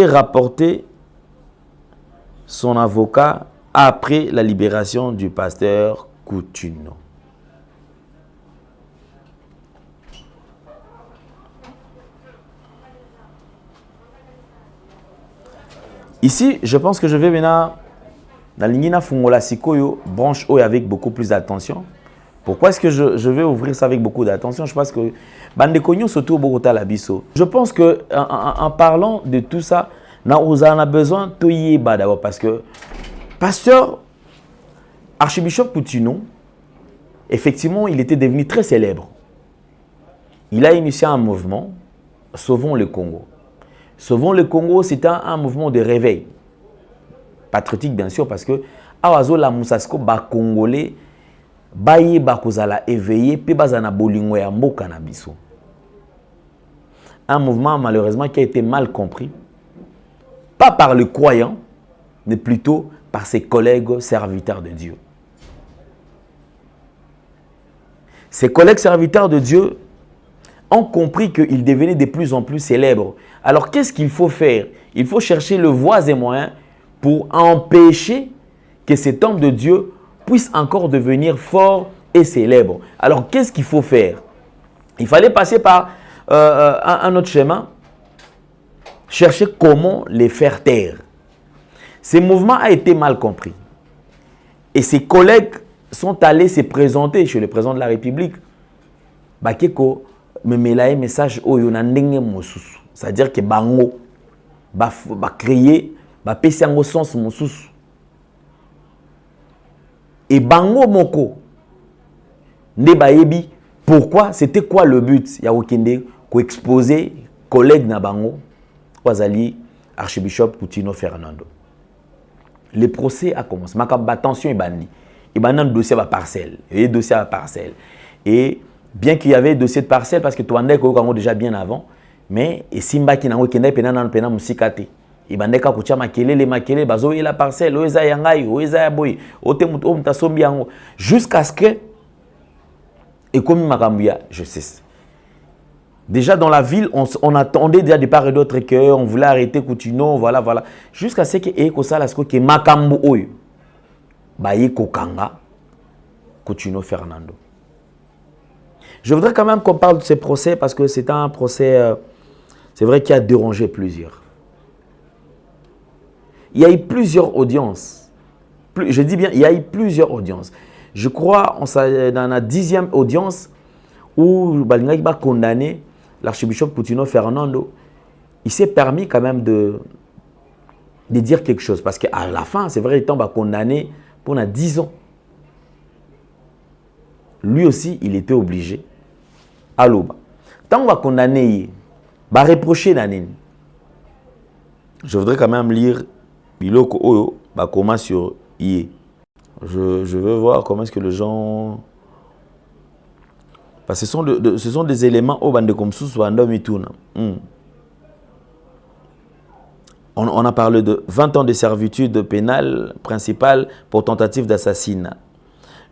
rapporté son avocat après la libération du pasteur Coutinho. Ici, je pense que je vais maintenant dans l'Ingina Fungola Sikoyo, branche O avec beaucoup plus d'attention. Pourquoi est-ce que je vais ouvrir ça avec beaucoup d'attention? Je pense que je pense que en parlant de tout ça, on a besoin de Toyeba d'abord parce que pasteur archibishop Coutinho, effectivement, il était devenu très célèbre. Il a initié un mouvement, Sauvons le Congo. Sauvons le Congo, c'est un mouvement de réveil. Patriotique, bien sûr, parce que Awazo la Moussasko, ba Congolais, baye bakozala éveillé, pe bazana bolingo ya mboka na biso. Un mouvement, malheureusement, qui a été mal compris, pas par le croyant, mais plutôt par ses collègues serviteurs de Dieu. Ses collègues serviteurs de Dieu ont compris qu'il devenait de plus en plus célèbre. Alors, qu'est-ce qu'il faut faire? Il faut chercher le voies et moyens pour empêcher que cet homme de Dieu puisse encore devenir fort et célèbre. Alors, qu'est-ce qu'il faut faire? Il fallait passer par un autre chemin, chercher comment les faire taire. Ce mouvement a été mal compris. Et ses collègues sont allés se présenter chez le président de la République. Bakeko me melaye message oyo na ndenge mosusu. C'est-à-dire que bango ba créer ba pesi yango sens mosusu. Et bango moko nde bayebi pourquoi, c'était quoi le but ya okende ko exposer collègue na bango wazali archibishop Coutinho Fernando. Le procès a commencé. Makamba attention ibani. Ibani un dossier à parcelle. Et dossier à parcelle. Et bien qu'il y avait dossier de parcelle parce que Touandé ko déjà bien avant, mais et Simba qui nango kende pena nan pena musikate. Ibandeka kucha makelele makelele bazo et la parcelle oeza yangai oeza ya boy ote muta sombi yango jusqu'à ce que et comme makambuya je sais. Déjà dans la ville, on attendait déjà de part et d'autre qu'on voulait arrêter Coutinho, voilà. Jusqu'à ce que Eko Salasko qui est Makambu Oyo, Baye Kokanga, Coutinho Fernando. Je voudrais quand même qu'on parle de ce procès parce que c'est un procès, c'est vrai qu'il a dérangé plusieurs. Il y a eu plusieurs audiences. Je dis bien, il y a eu plusieurs audiences. Je crois dans la 10e audience où Balinga va condamner l'archibishop Coutinho Fernando il s'est permis quand même de dire quelque chose. Parce qu'à la fin, c'est vrai, il tombe condamné pendant 10 ans. Lui aussi, il était obligé. À l'Oba. Tant qu'on va condamner, va reprocher Nanine. Je voudrais quand même lire Biloko Oyo, comment sur IE. Je veux voir comment est-ce que les gens... Parce que ce sont des éléments au bande comme sous On a parlé de 20 ans de servitude pénale principale pour tentative d'assassinat.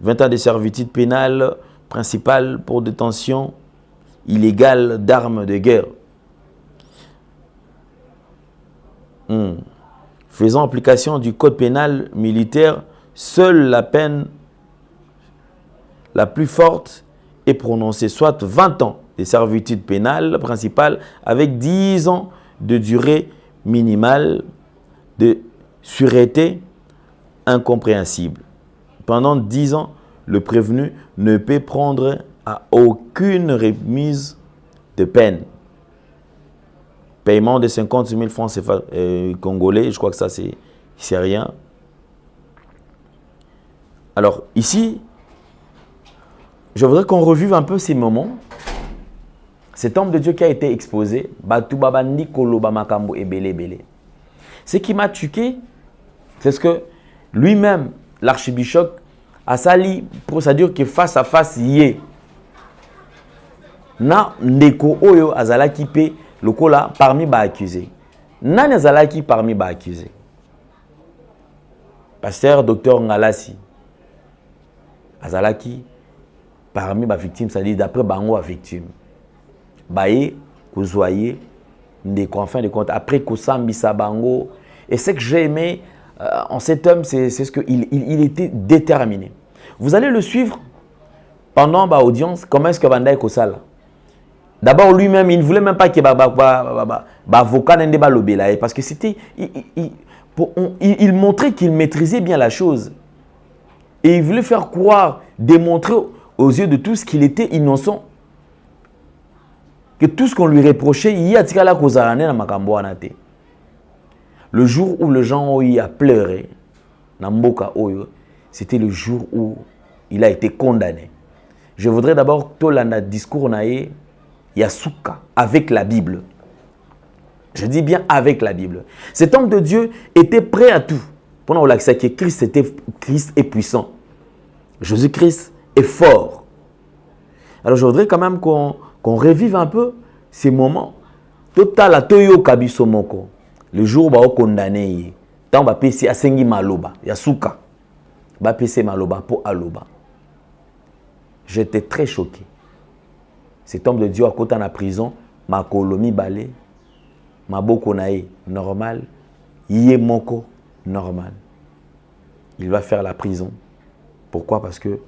20 ans de servitude pénale principale pour détention illégale d'armes de guerre. Faisant application du code pénal militaire, seule la peine la plus forte est prononcée, soit 20 ans de servitude pénale principale avec 10 ans de durée minimale de sûreté incompréhensible. Pendant 10 ans, le prévenu ne peut prendre à aucune remise de peine. Paiement de 50 000 francs congolais, je crois que ça c'est rien. Alors ici, je voudrais qu'on revive un peu ces moments. Cet homme de Dieu qui a été exposé, ce qui m'a tué, c'est ce que lui-même, l'archibishop, a sali pour ça dire que face à face, yé. Na ndeko oyo azalaki pe lokola parmi ba accusés. Nani azalaki parmi ba accusés? Pasteur Docteur Ngalasi azalaki parmi ba victimes, c'est-à-dire d'après bango a victime. Baye kozoye ndeko en fin de compte après kosambisa bango. Et ce que j'ai aimé en cet homme, c'est ce qu'il était déterminé. Vous allez le suivre pendant l'audience. Comment est-ce que Bandaï Kosala? D'abord, lui-même, il ne voulait même pas qu'il y ait avocat parce que c'était. Il montrait qu'il maîtrisait bien la chose. Et il voulait faire croire, démontrer aux yeux de tous qu'il était innocent. Que tout ce qu'on lui reprochait, il y a tika la kozarane na makambo anate. Le jour où le gens a pleuré, Namboka Oyo, c'était le jour où il a été condamné. Je voudrais d'abord tolanda discours nae Yasuka avec la Bible. Je dis bien avec la Bible. Cet homme de Dieu était prêt à tout. Pendant que Christ est puissant. Jésus-Christ est fort. Alors je voudrais quand même qu'on revive un peu ces moments. Total à Toyo Kabisomoko. Le jour où on va condamner. Tant va passer à Sengi Maloba. Yasuka. Va passer Maloba pour Aloba. J'étais très choqué. Cet homme de Dieu à côté de la prison, ma colomi balé, ma bokonae normal, yé moko normal. Il va faire la prison. Pourquoi? Parce que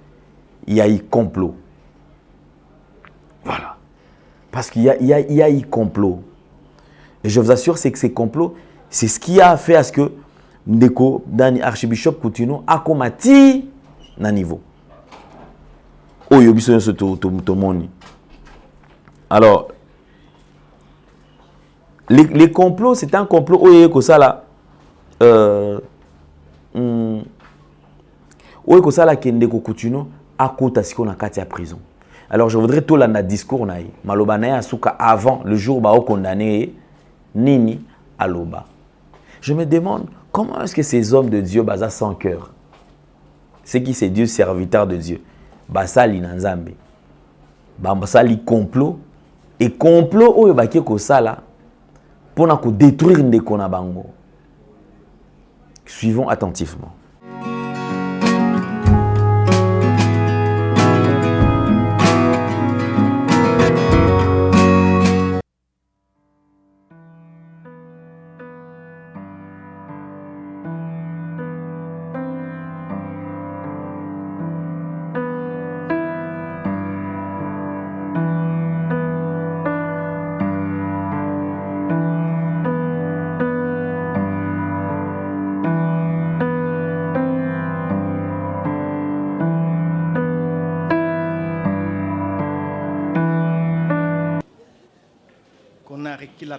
il y a eu complot. Voilà. Parce qu'il y a eu complot. Et je vous assure, c'est que ces complots, c'est ce qui a fait à ce que Ndeko, Dani Archibishop Coutinho, a combattu na niveau. Oh, yobiso yoso to moni. Alors, les complots, c'est un complot. Oye kosala, oye kosala Ndeko Coutinho a kota siko na kati ya prison. Alors, je voudrais tout l'an discours naï. Maloba naï asuka avant le jour ba o condamné nini aloba. Je me demande comment est-ce que ces hommes de Dieu basa sans cœur, c'est qui c'est Dieu serviteur de Dieu, basali nanzambe, basali complot et complot oyo baki ko sala pour na ko détruire ndeko na bango. Suivons attentivement.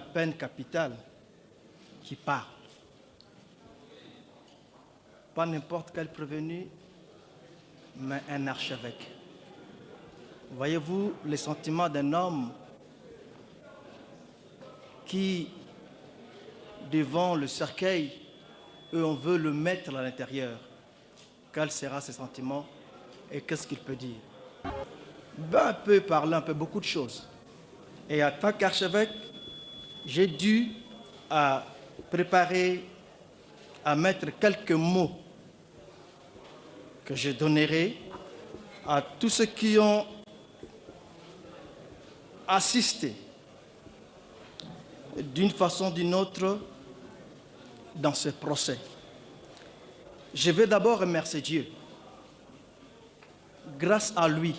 la peine capitale qui parle. Pas n'importe quel prévenu, mais un archevêque. Voyez-vous les sentiments d'un homme qui, devant le cercueil, on veut le mettre à l'intérieur. Quels seront ses sentiments et qu'est-ce qu'il peut dire? Un peu parler, un peu beaucoup de choses. Et en tant qu'archevêque, j'ai dû préparer, à mettre quelques mots que je donnerai à tous ceux qui ont assisté d'une façon ou d'une autre dans ce procès. Je vais d'abord remercier Dieu. Grâce à lui,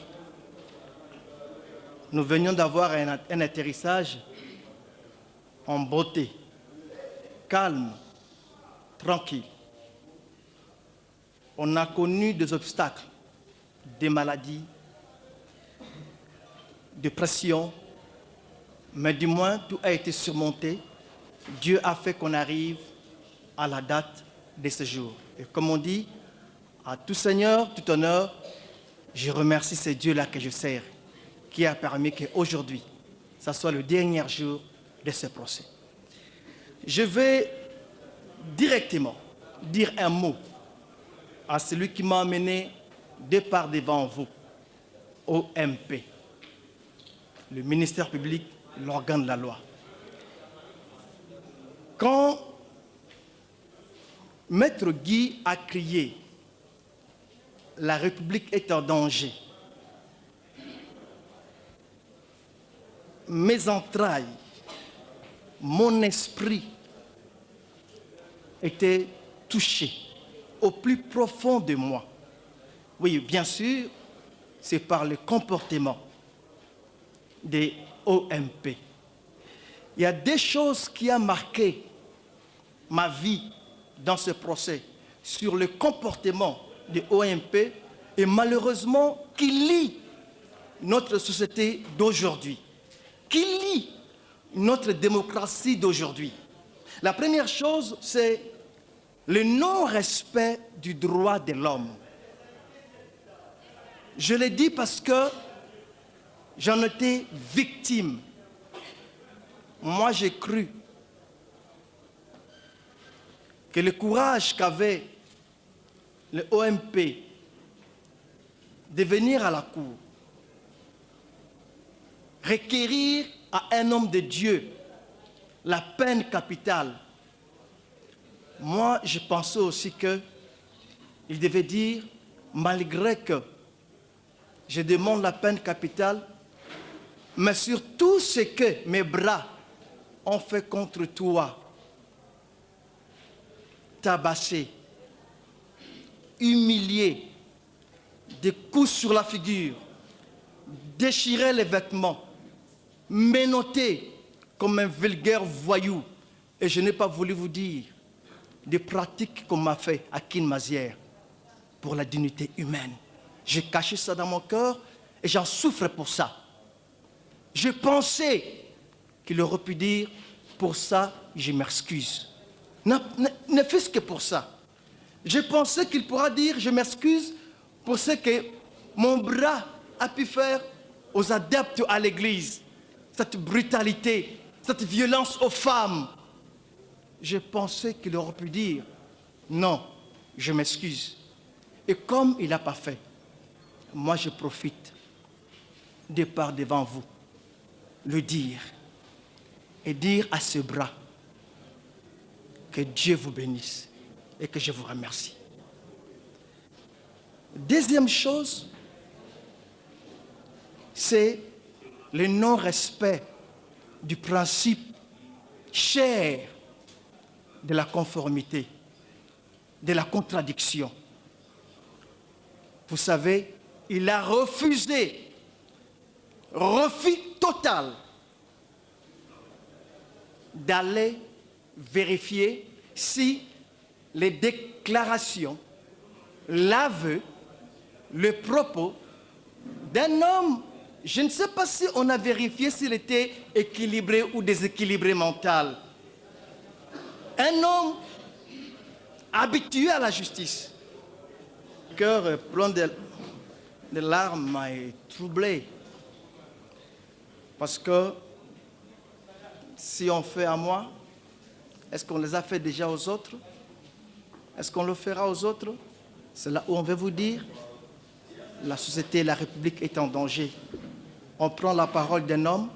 nous venions d'avoir un atterrissage en beauté, calme, tranquille. On a connu des obstacles, des maladies, des pressions, mais du moins tout a été surmonté. Dieu a fait qu'on arrive à la date de ce jour. Et comme on dit, à tout Seigneur, tout honneur, je remercie ce Dieu-là que je sers, qui a permis qu'aujourd'hui, ça soit le dernier jour de ce procès. Je vais directement dire un mot à celui qui m'a amené de part devant vous, OMP, le ministère public, l'organe de la loi. Quand Maître Guy a crié « La République est en danger », mes entrailles, mon esprit étaient touchés au plus profond de moi. Oui, bien sûr, c'est par le comportement des OMP. Il y a des choses qui ont marqué ma vie dans ce procès sur le comportement des OMP et malheureusement qui lie notre société d'aujourd'hui, qui lie notre démocratie d'aujourd'hui. La première chose, c'est le non-respect du droit de l'homme. Je le dis parce que j'en étais victime. Moi, j'ai cru que le courage qu'avait le OMP de venir à la cour, requérir à un homme de Dieu la peine capitale, moi, je pensais aussi qu'il devait dire, malgré que je demande la peine capitale, mais sur tout ce que mes bras ont fait contre toi, tabassé, humilié, des coups sur la figure, déchirer les vêtements, menotté comme un vulgaire voyou. Et je n'ai pas voulu vous dire des pratiques qu'on m'a fait à Kinmazière pour la dignité humaine. J'ai caché ça dans mon cœur et j'en souffre pour ça. Je pensais qu'il aurait pu dire, pour ça, je m'excuse. Ne fût-ce que pour ça. Je pensais qu'il pourra dire, je m'excuse pour ce que mon bras a pu faire aux adeptes à l'église. Cette brutalité, cette violence aux femmes. Je pensais qu'il aurait pu dire, non, je m'excuse. Et comme il n'a pas fait, moi je profite de part devant vous, le dire et dire à ce bras que Dieu vous bénisse et que je vous remercie. Deuxième chose, c'est le non-respect du principe cher de la conformité, de la contradiction. Vous savez, il a refusé, refus total, d'aller vérifier si les déclarations, l'aveu, le propos d'un homme Je ne sais pas si on a vérifié s'il était équilibré ou déséquilibré mental. Un homme habitué à la justice, cœur plein de larmes et troublé. Parce que si on fait à moi, est-ce qu'on les a fait déjà aux autres? Est-ce qu'on le fera aux autres? C'est là où on veut vous dire, la société, la République est en danger. On prend la parole d'un homme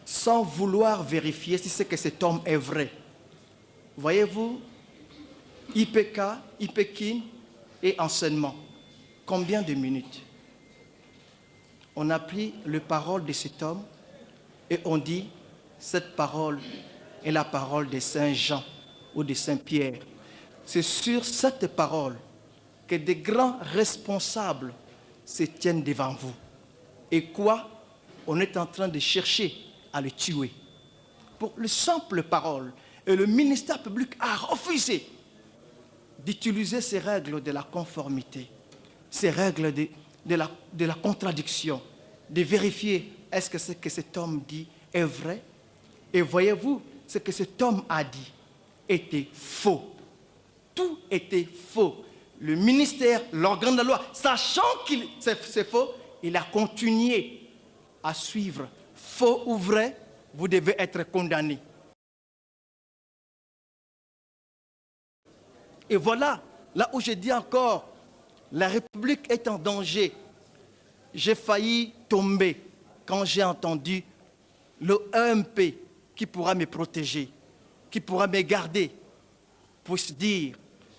sans vouloir vérifier si c'est que cet homme est vrai. Voyez-vous, IPK, IPKIN et enseignement. Combien de minutes? On a pris les paroles de cet homme et on dit, cette parole est la parole de Saint Jean ou de Saint Pierre. C'est sur cette parole que des grands responsables se tiennent devant vous. Et quoi? On est en train de chercher à le tuer. Pour le simple parole. Et le ministère public a refusé d'utiliser ces règles de la conformité, ces règles de la contradiction, de vérifier est-ce que ce que cet homme dit est vrai. Et voyez-vous, ce que cet homme a dit était faux. Tout était faux. Le ministère, l'organe de la loi, sachant que c'est faux, il a continué à suivre. Faux ou vrai, vous devez être condamné. Et voilà, là où je dis encore, la République est en danger. J'ai failli tomber quand j'ai entendu le EMP qui pourra me protéger, qui pourra me garder, pour se dire,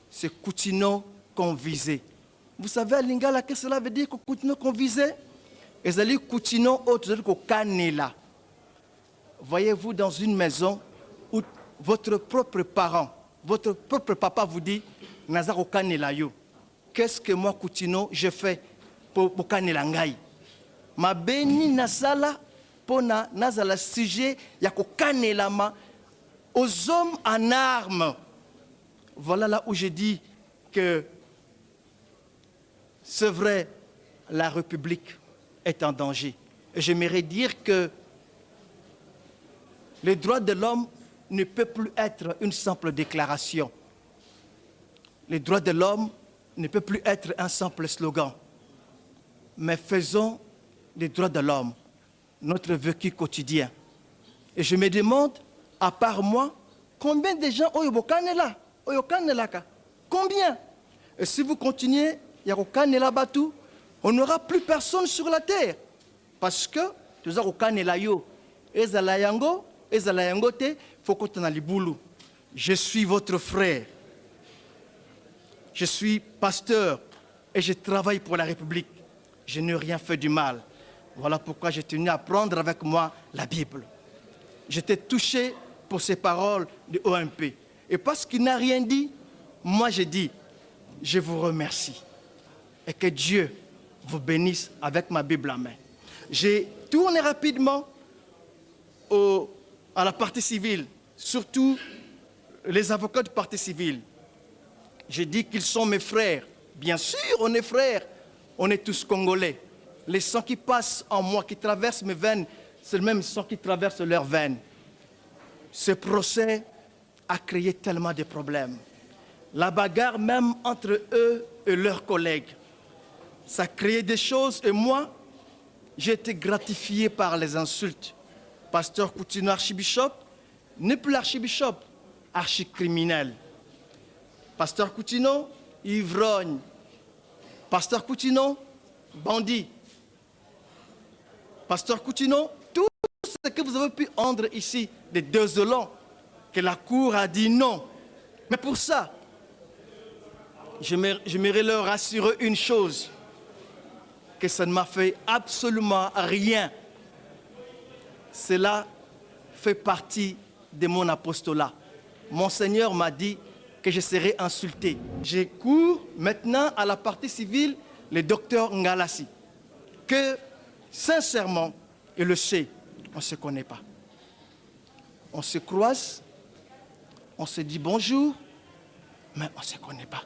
c'est Coutinho qu'on visait. Vous savez, à Lingala, qu'est-ce que cela veut dire que Coutinho qu'on visait? Et ça dit Coutinho, autre que Canela. Voyez-vous dans une maison où votre propre parent, votre propre papa vous dit, Nazaro Canela yo. Qu'est-ce que moi, Coutinho, je fais pour Canela ngai? Ma béni nasala pour nazala sujet yako Canela ma aux hommes en armes. Voilà là où je dis que c'est vrai, la République est en danger. Et j'aimerais dire que les droits de l'homme ne peuvent plus être une simple déclaration. Les droits de l'homme ne peuvent plus être un simple slogan. Mais faisons des droits de l'homme notre vécu quotidien. Et je me demande, à part moi, combien de gens ont là? Combien? Et si vous continuez, on n'aura plus personne sur la terre. Parce que, je suis votre frère. Je suis pasteur et je travaille pour la République. Je n'ai rien fait du mal. Voilà pourquoi j'ai tenu à prendre avec moi la Bible. J'étais touché pour ces paroles de OMP. Et parce qu'il n'a rien dit, moi j'ai dit, je vous remercie. Et que Dieu vous bénisse avec ma Bible en main. J'ai tourné rapidement à la partie civile, surtout les avocats de partie civile. J'ai dit qu'ils sont mes frères. Bien sûr, on est frères. On est tous Congolais. Les sangs qui passent en moi, qui traversent mes veines, c'est le même sang qui traverse leurs veines. Ce procès a créé tellement de problèmes. La bagarre même entre eux et leurs collègues. Ça a créé des choses et moi, j'ai été gratifié par les insultes. Pasteur Coutinho, archibishop, n'est plus l'archibishop, archicriminel. Pasteur Coutinho, ivrogne. Pasteur Coutinho, bandit. Pasteur Coutinho, tout ce que vous avez pu entendre ici, des désolants, que la cour a dit non. Mais pour ça, j'aimerais leur assurer une chose, que ça ne m'a fait absolument rien. Cela fait partie de mon apostolat. Mon Seigneur m'a dit que je serais insulté. Je cours maintenant à la partie civile, le docteur Ngalassi, que sincèrement, il le sait, on ne se connaît pas. On se croise, on se dit bonjour, mais on ne se connaît pas.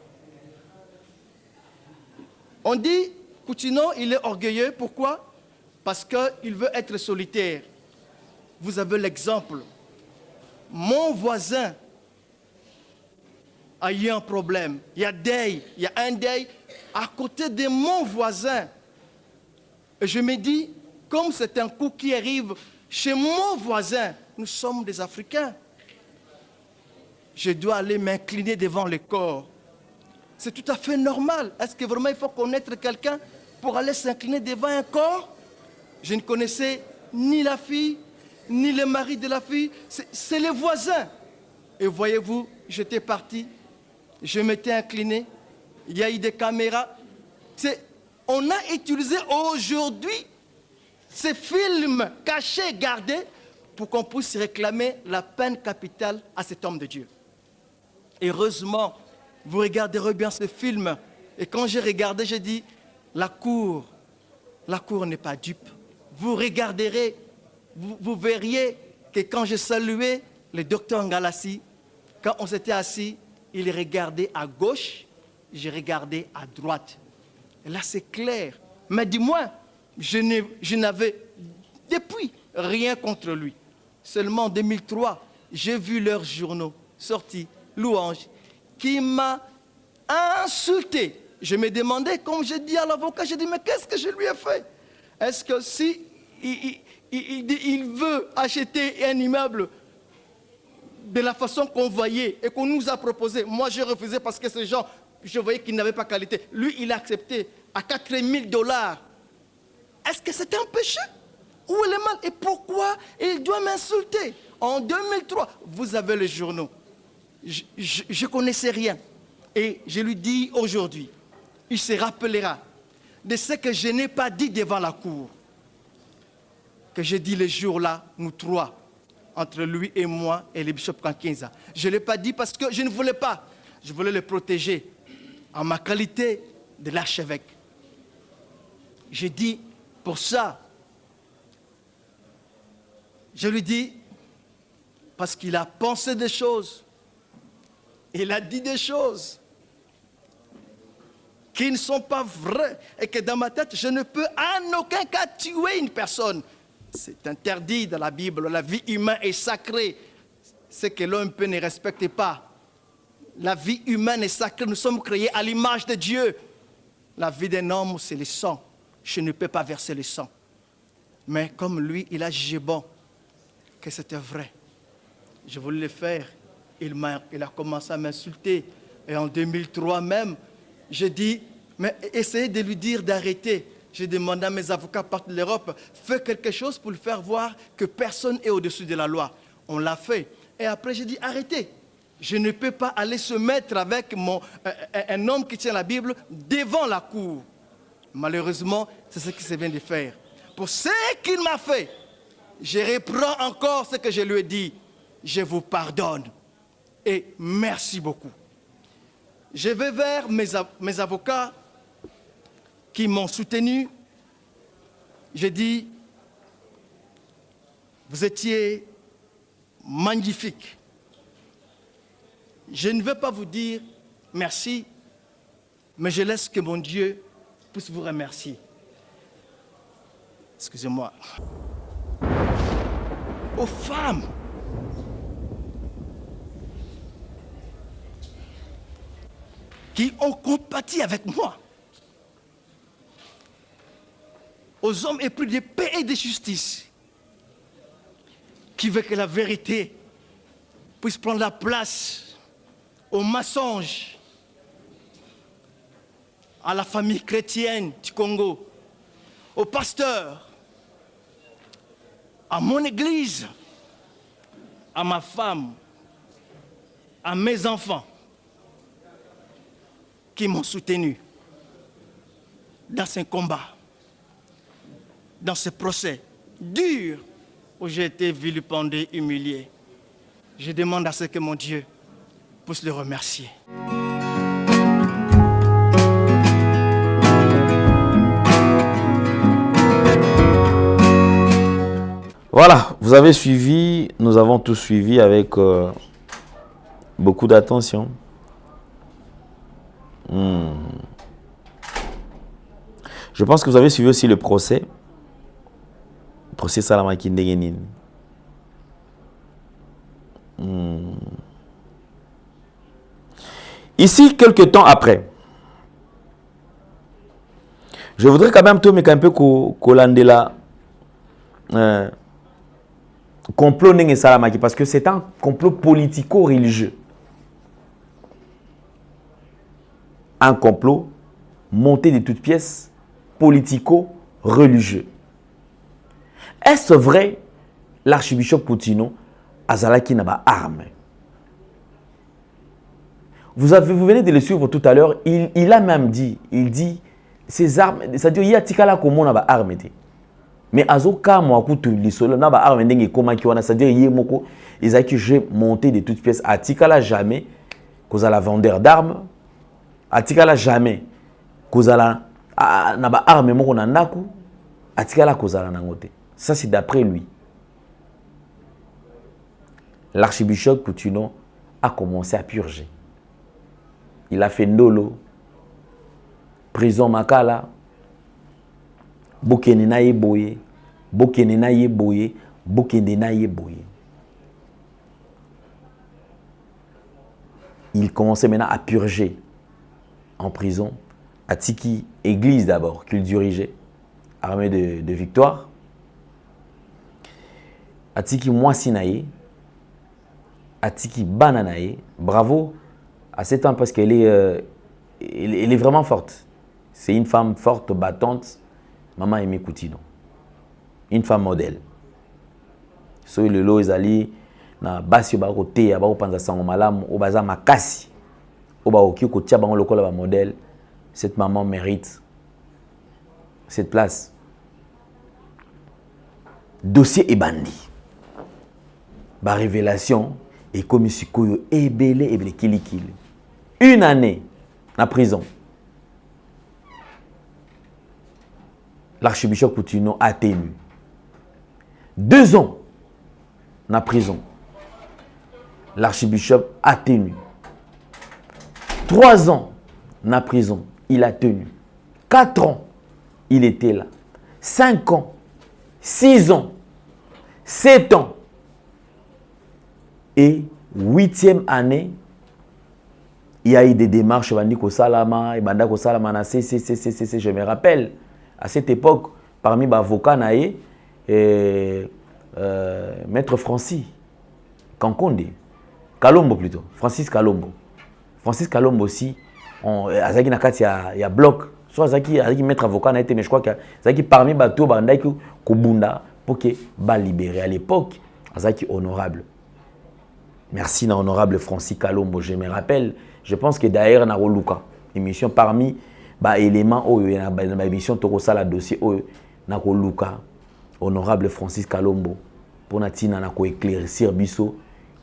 On dit, Coutinho, il est orgueilleux. Pourquoi? parce qu'il veut être solitaire. Vous avez l'exemple. Mon voisin a eu un problème. Il y a un deuil à côté de mon voisin. Et je me dis, comme c'est un coup qui arrive chez mon voisin, nous sommes des Africains. Je dois aller m'incliner devant le corps. C'est tout à fait normal. Est-ce que vraiment il faut connaître quelqu'un pour aller s'incliner devant un corps? Je ne connaissais ni la fille, ni le mari de la fille. C'est les voisins. Et voyez-vous, j'étais parti. Je m'étais incliné. Il y a eu des caméras. On a utilisé aujourd'hui ces films cachés, gardés, pour qu'on puisse réclamer la peine capitale à cet homme de Dieu. Heureusement, vous regarderez bien ce film. Et quand j'ai regardé, j'ai dit, la cour n'est pas dupe. Vous regarderez, vous verriez que quand je saluais le docteur Ngalassi, quand on s'était assis, il regardait à gauche, j'ai regardé à droite. Et là, c'est clair. Mais dis-moi, je n'avais depuis rien contre lui. Seulement en 2003, j'ai vu leurs journaux sortis, louanges, qui m'a insulté. Je me demandais, comme j'ai dit à l'avocat, j'ai dit, mais qu'est-ce que je lui ai fait? Est-ce que si il veut acheter un immeuble de la façon qu'on voyait et qu'on nous a proposé, moi j'ai refusé parce que ces gens, je voyais qu'ils n'avaient pas qualité. Lui, il a accepté à 4 000 $. Est-ce que c'est un péché? Où est le mal? Et pourquoi il doit m'insulter? En 2003, vous avez les journaux. Je ne connaissais rien. Et je lui dis aujourd'hui, il se rappellera de ce que je n'ai pas dit devant la cour. Que j'ai dit les jours-là, nous trois, entre lui et moi et le bishop Kankinza. Je ne l'ai pas dit parce que je ne voulais pas. Je voulais le protéger en ma qualité de l'archevêque. J'ai dit, pour ça, je lui dis, parce qu'il a pensé des choses, il a dit des choses qui ne sont pas vraies et que dans ma tête, je ne peux en aucun cas tuer une personne. C'est interdit dans la Bible. La vie humaine est sacrée. Ce que l'homme peut ne respecte pas. La vie humaine est sacrée. Nous sommes créés à l'image de Dieu. La vie d'un homme, c'est le sang. Je ne peux pas verser le sang. Mais comme lui, il a jugé bon que c'était vrai. Je voulais le faire. Il a commencé à m'insulter. Et en 2003 même, j'ai dit, mais essayez de lui dire d'arrêter. J'ai demandé à mes avocats partout de l'Europe, fais quelque chose pour lui faire voir que personne n'est au-dessus de la loi. On l'a fait. Et après, j'ai dit, arrêtez. Je ne peux pas aller se mettre avec un homme qui tient la Bible devant la cour. Malheureusement, c'est ce qui se vient de faire. Pour ce qu'il m'a fait, je reprends encore ce que je lui ai dit. Je vous pardonne. Et merci beaucoup. Je vais vers mes avocats qui m'ont soutenu. J'ai dit, vous étiez magnifiques. Je ne veux pas vous dire merci, mais je laisse que mon Dieu puisse vous remercier. Excusez-moi. Aux femmes, qui ont compati avec moi, aux hommes épris de paix et de justice, qui veulent que la vérité puisse prendre la place aux mensonges, à la famille chrétienne du Congo, aux pasteurs, à mon église, à ma femme, à mes enfants, qui m'ont soutenu dans ce combat, dans ce procès dur où j'ai été vilipendé, humilié. Je demande à ce que mon Dieu puisse le remercier. Voilà, vous avez suivi, nous avons tous suivi avec beaucoup d'attention. Je pense que vous avez suivi aussi le procès procès salamaki ndenge nini. Ici, quelques temps après, je voudrais quand même tourner un peu Kolandela complot Nenge Salamaki parce que c'est un complot politico-religieux. Un complot monté de toutes pièces politico-religieux. Est-ce vrai l'archibishop Poutino Azalaki n'a pas arme? Vous venez de le suivre tout à l'heure, il a même dit, ces armes, c'est-à-dire il y a tikala comme on a arme. Mais azoka moi kutu lisolo na ba arme ndenge koma kiwana, c'est-à-dire yé moko ezaki j'ai monté de toutes pièces à tikala jamais cause à la vendeur d'armes, à tikala jamais cause à la na ba arme moko na ndaku, à tikala cause à la nangote. Ça c'est d'après lui. L'archibishop Poutino a commencé à purger. Il a fait Ndolo, prison Makala, Bokenena Yeboye, Bokenena Yeboye, Bokenena Yeboye. Il commençait maintenant à purger en prison, à Tiki, église d'abord, qu'il dirigeait, armée de victoire, à Tiki Moissinaye, à Tiki Bananaye, bravo à cet homme parce qu'elle est, elle est vraiment forte. C'est une femme forte, battante, Maman Aimé Poutino. Une femme modèle. Soy le lo ezali na basi ba kote ya ba panza sango malamu o baza makasi. O ba oki ko tia bango lokola ba modèle. Cette maman mérite cette place. Dossier ebandi. Ba révélation et comme sikoyo ebele kili. Une année en prison. L'archibishop Poutino a tenu. 2 ans en prison. L'archibishop a tenu. 3 ans en prison. Il a tenu. 4 ans, il était là. 5 ans, 6 ans, 7 ans. Et 8e année, il y a eu des démarches, Bandiko Salama, et Bandako Salama, je me rappelle, à cette époque, parmi les avocats, Maître Francis Kankonde, Kalombo plutôt, Francis Kalombo. Francis Kalombo aussi, il y a bloc, soit il maître avocat, mais je crois que parmi les bateaux, Kobunda, pour que libérer à l'époque, il honorable. Merci, honorable Francis Kalombo, je me rappelle. Je pense que d'ailleurs, na Roluka, émission parmi les éléments, dans l'émission Tokosala dossier, na Roluka, honorable Francis Kalombo, pour natina na éclaircir biso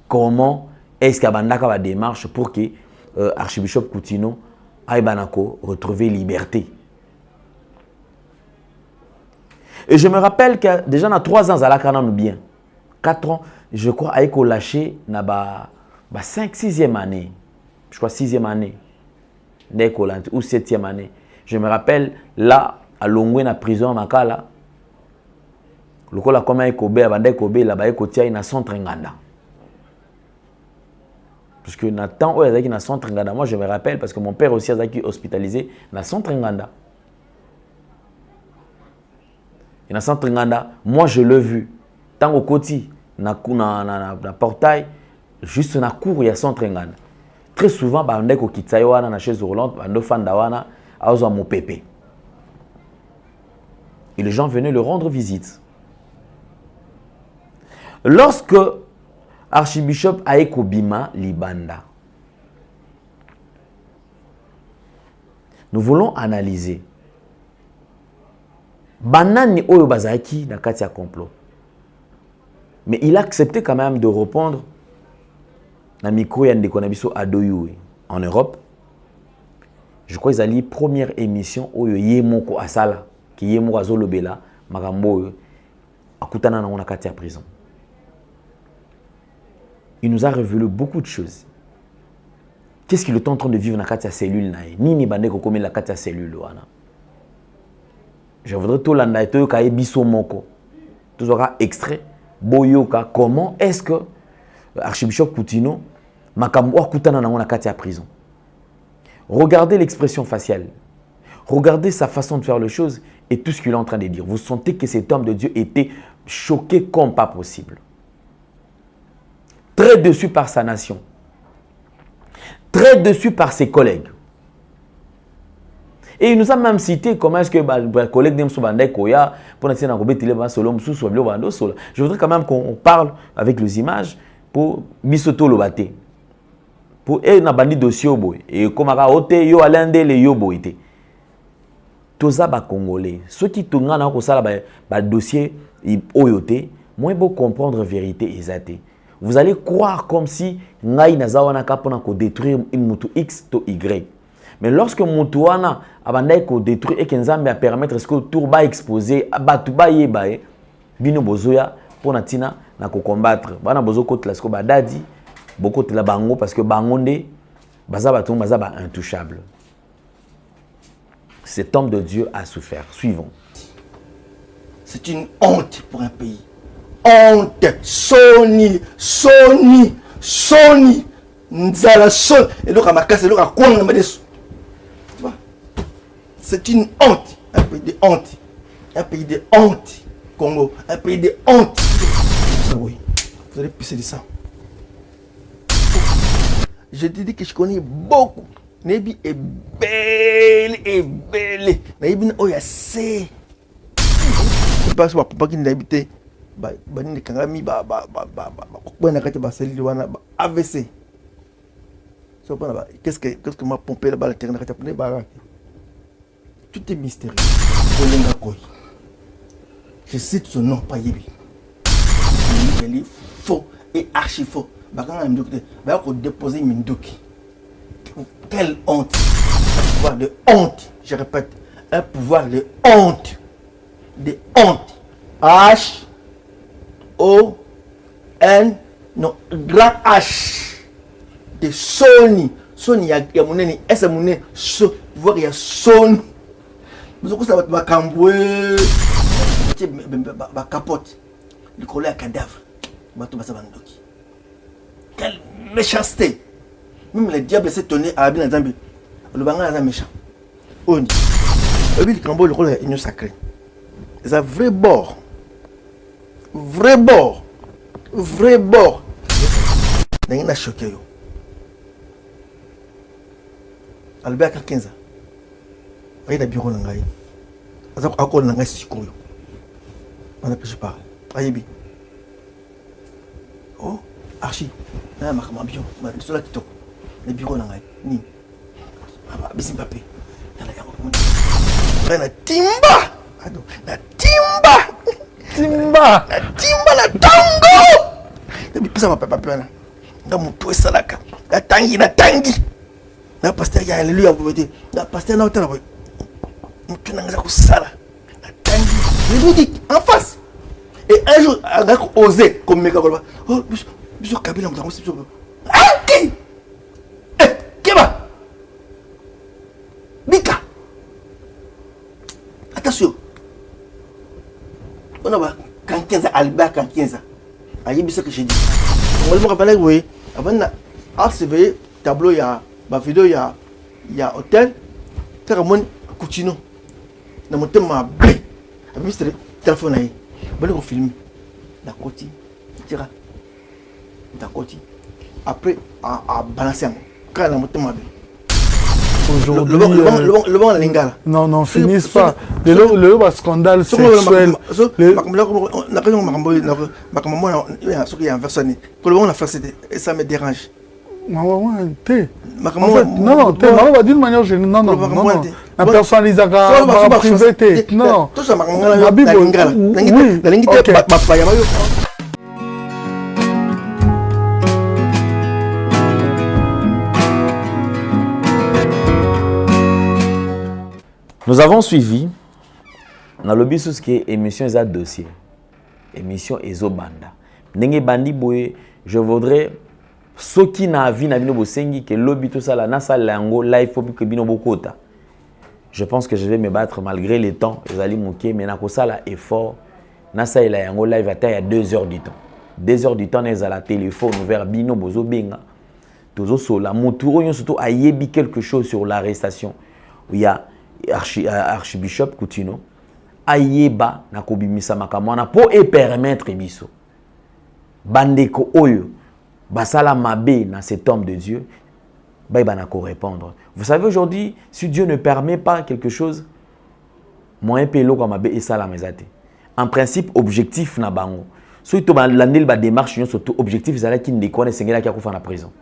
comment est-ce qu'il y a une démarche pour que archibishop Poutino aille retrouve liberté. Et je me rappelle que déjà dans 3 ans, ça a bien. 4 ans, je crois, avec lâché na 5, 6e année. Je crois 6e année. Ou 7e année. Je me rappelle là, à Longwe, na prison à Makala. Le cola comme un Kobe, à Kobe, là-bas, il y a un centre nganda. Parce que Nathan, il y a un centre nganda. Moi, je me rappelle parce que mon père aussi a été hospitalisé dans un centre nganda. Il y a un centre nganda. Moi, je l'ai vu. Tant au côté, dans le portail, juste dans la cour, il y a un centre nganda. Très souvent, il y a un centre nganda, na chaise roulante, il y a un centre nganda, et les gens venaient le rendre visite. Lorsque archibishop Aeko Bima Libanda, nous voulons analyser Banani Oyo Bazaki na Katia complot. Mais il a accepté quand même de répondre na micro Yande Konabiso Adoyou en Europe. Je crois qu'ils ont première émission Oyo Yemoko Asala qui Yemoko Azolobela Magambo Akutana na Katia prison. Il nous a révélé beaucoup de choses. Qu'est-ce qu'il est en train de vivre dans la cellule? Nini bande ko comme la cellule wana. Je voudrais tout l'andaito ka ebiso moko. Tout aura extrait. Boyoka, comment est-ce que Archibishop Coutinho makambo akutana na ngona kati ya prison? Regardez l'expression faciale. Regardez sa façon de faire les choses et tout ce qu'il est en train de dire. Vous sentez que cet homme de Dieu était choqué comme pas possible. Très déçu par sa nation. Très déçu par ses collègues. Et il nous a même cité comment est-ce que les collègues de Msoubandai Koya, pour nous dire je voudrais quand même qu'on parle avec les images pour Bisoto Lobate. Pour eux, na bandi dossier et comme à ote yo alende le yobo ite. Toza ba congolais. Ceux qui tournent na ko sala ba dossier oyote, moi beau comprendre vérité exacte. Vous allez croire comme si ngai nazawana ka pona ko détruire une mutu X to Y. Mais lorsque mutuana abandai ko détruire et que Nzambe a permettre ce que tour ba exposer abatu ba yeba bino bozoya pona tina na ko combattre. Bana bozo ko tlasko ba dadi beaucoup de la bango parce que bangonde bazaba tout bazaba intouchable. Cet homme de Dieu a souffert. Suivons. C'est une honte pour un pays. Honte. Soni. Nzala son. Et donc à ma casse, et donc à quoi on m'a dit. C'est une honte. Un pays de honte. Un pays de honte. Congo. Un pays de honte. Oui. Vous allez pisser de ça. Je te dis que je connais beaucoup. Nebi est belle. Nebi est assez. Je pense que papa qui n'a habité. Bani kangami AVC. Qu'est-ce que m'a pompé là-bas la terre. Tout est mystérieux. Je cite son nom, pas Yebi. Il est faux et archi faux. Il faut déposer Mindoki. Quelle honte! Un pouvoir de honte, je répète, un pouvoir de honte. De honte. H-O-N, non, grand H. De Sony. Sony, il y a mon nez, est-ce mon nez, voir il y a Sony. Nous avons ça, va cambouer, va capote, le collet à cadavre, va tout passer Mindoki. Quelle méchanceté! Même le diable s'est tourné à Abin Zambie. Le banga est méchant. On dit. Le Cambo, le rôle est une sacrée. C'est un vrai bord. Vrai bord. Vrai bord. Il a choqué. Albert 15 ans. Il a bureau Nangaï. Il a encore Nangaï Sikoyo. On a pu se parler. Aïebi. Oh, Archie. Je suis là qui toque. Le bureau là, ni. Bisi papier. Na timba. Na timba. Timba. Na timba na tango. Depuis ça ma papa là. Nga mutu esalaka. Na tangi. Na pasteur ya alléluia vous voyez. Na pasteur na otala boy. Mutu nanga ko sala. Na tangi. Je vous dis en face. Et un jour, on a osé comme méga. Oh, bisous Kabila, nous avons aussi. Ah, qui? Keba Bika. Attention. On a 15 Albert 15. Aïe, ce que j'ai dit. On va me rappeler, oui. Avant de surveiller tableau, il y a ma vidéo, il y a hôtel. Quand on Coutinho, dans mon thème, avec le téléphone, on filme. Dakoti, tira. Dakoti. Après, à balancer. Quand on a monté ma vie. Aujourd'hui, le bon lingala. Non, finissent pas. Le scandale sexuel. Ça me dérange. Non, d'une manière générale, non. La personnalisation, la privé, non. Tout ça, la Bible, Nous avons suivi dans le bisus qui est émission et dossier. Émission Ezo Banda. Nenge bandi boye, je voudrais ceux qui n'a vu na bino bosengi que lobby tout ça la nasa lango live pour que bino bokota. Je pense que je vais me battre malgré les temps, les ali moké mais na ko sala effort Nasa il a un live à 2 heures du temps. 2 heures du temps, on a la téléphone ouvert bino bozo benga. Tozo sola moto on surtout a yebi quelque chose sur l'arrestation. Il y a archibishop Coutinho ayeba na kobimisa makamwana pour et permettre biso. Bandeko oyo basala mabe na cet homme de Dieu. Bah, il va répondre. Vous savez aujourd'hui, si Dieu ne permet pas quelque chose, moi pelo comme mabe et ça la mesate. En principe, objectif na bango. Surtout l'année ba démarche surtout objectif c'est là qui ne connaît sengela qui a kufa na prison.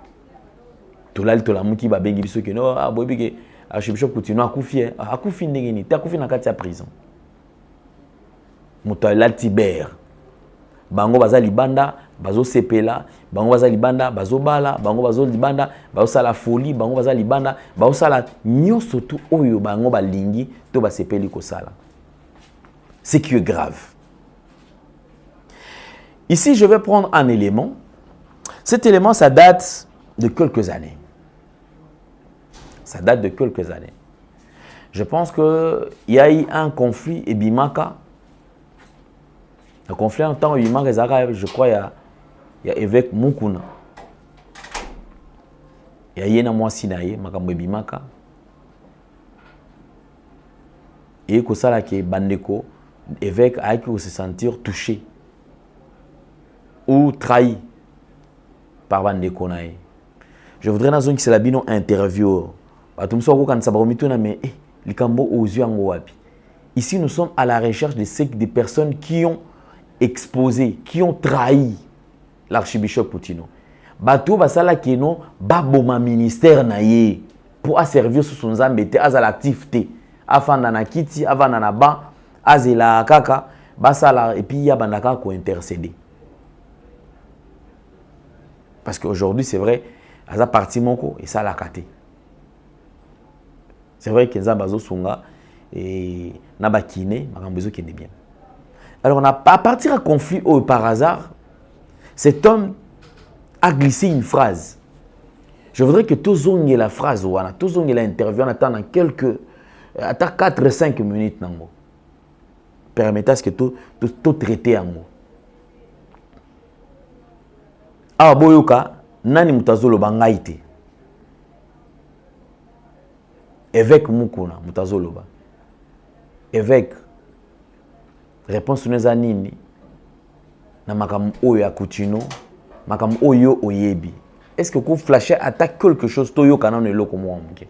Tout là tout la muki ba bengi biso que non ah bobi que archibishop Coutinho akufi ndengeni ta kufi na kati ya prison. Moto la Tiber. Bango baza libanda bazo sepela bango baza libanda bazo bala bango bazo libanda bazo sala folie bango baza libanda bazo sala nyonso tout oyo bango balingi to ba sepeli ko sala. Ce qui est grave. Ici je vais prendre un élément. Cet élément ça date de quelques années. Ça date de quelques années. Je pense que il y a eu un conflit et Bimaka. Le conflit en temps où je crois il y a évêque Mukuna. Il y a Yena Mwasinaye, Makambo Bimaka. Et que ça là qui est Bandeko, évêque a pu se sentir touché ou trahi par Bandeko nae. Je voudrais dans une qui c'est la bino interview. Ici nous sommes à la recherche des personnes qui ont exposé, qui ont trahi l'archibishop Coutinho. Bato basala keno baboma ministère na ye pour servir sous son zambete azala activité afanda na kiti avana na ba azela kaka basala et puis ya bandaka ko intercéder. Parce qu'aujourd'hui c'est vrai aza parti moko et ça la katé. C'est vrai que Nzambazo sunga et nabakine makambezo kende bien. Alors, à partir d'un conflit par hasard, cet homme a glissé une phrase. Je voudrais que tous ayez la phrase, tous ayez l'interview, on attend dans quelques 4-5 minutes. Permettez ce que tout traiter en mots. Ah, boyoka, nani mutazolo bangaite. Évêque Mukuna, mutazolo ba. Évêque. Réponse nous a nini na makam oyo Coutinho makam oyo oyebi. Est-ce que vous flasher attaque quelque chose toyo kana no eloko mo amuke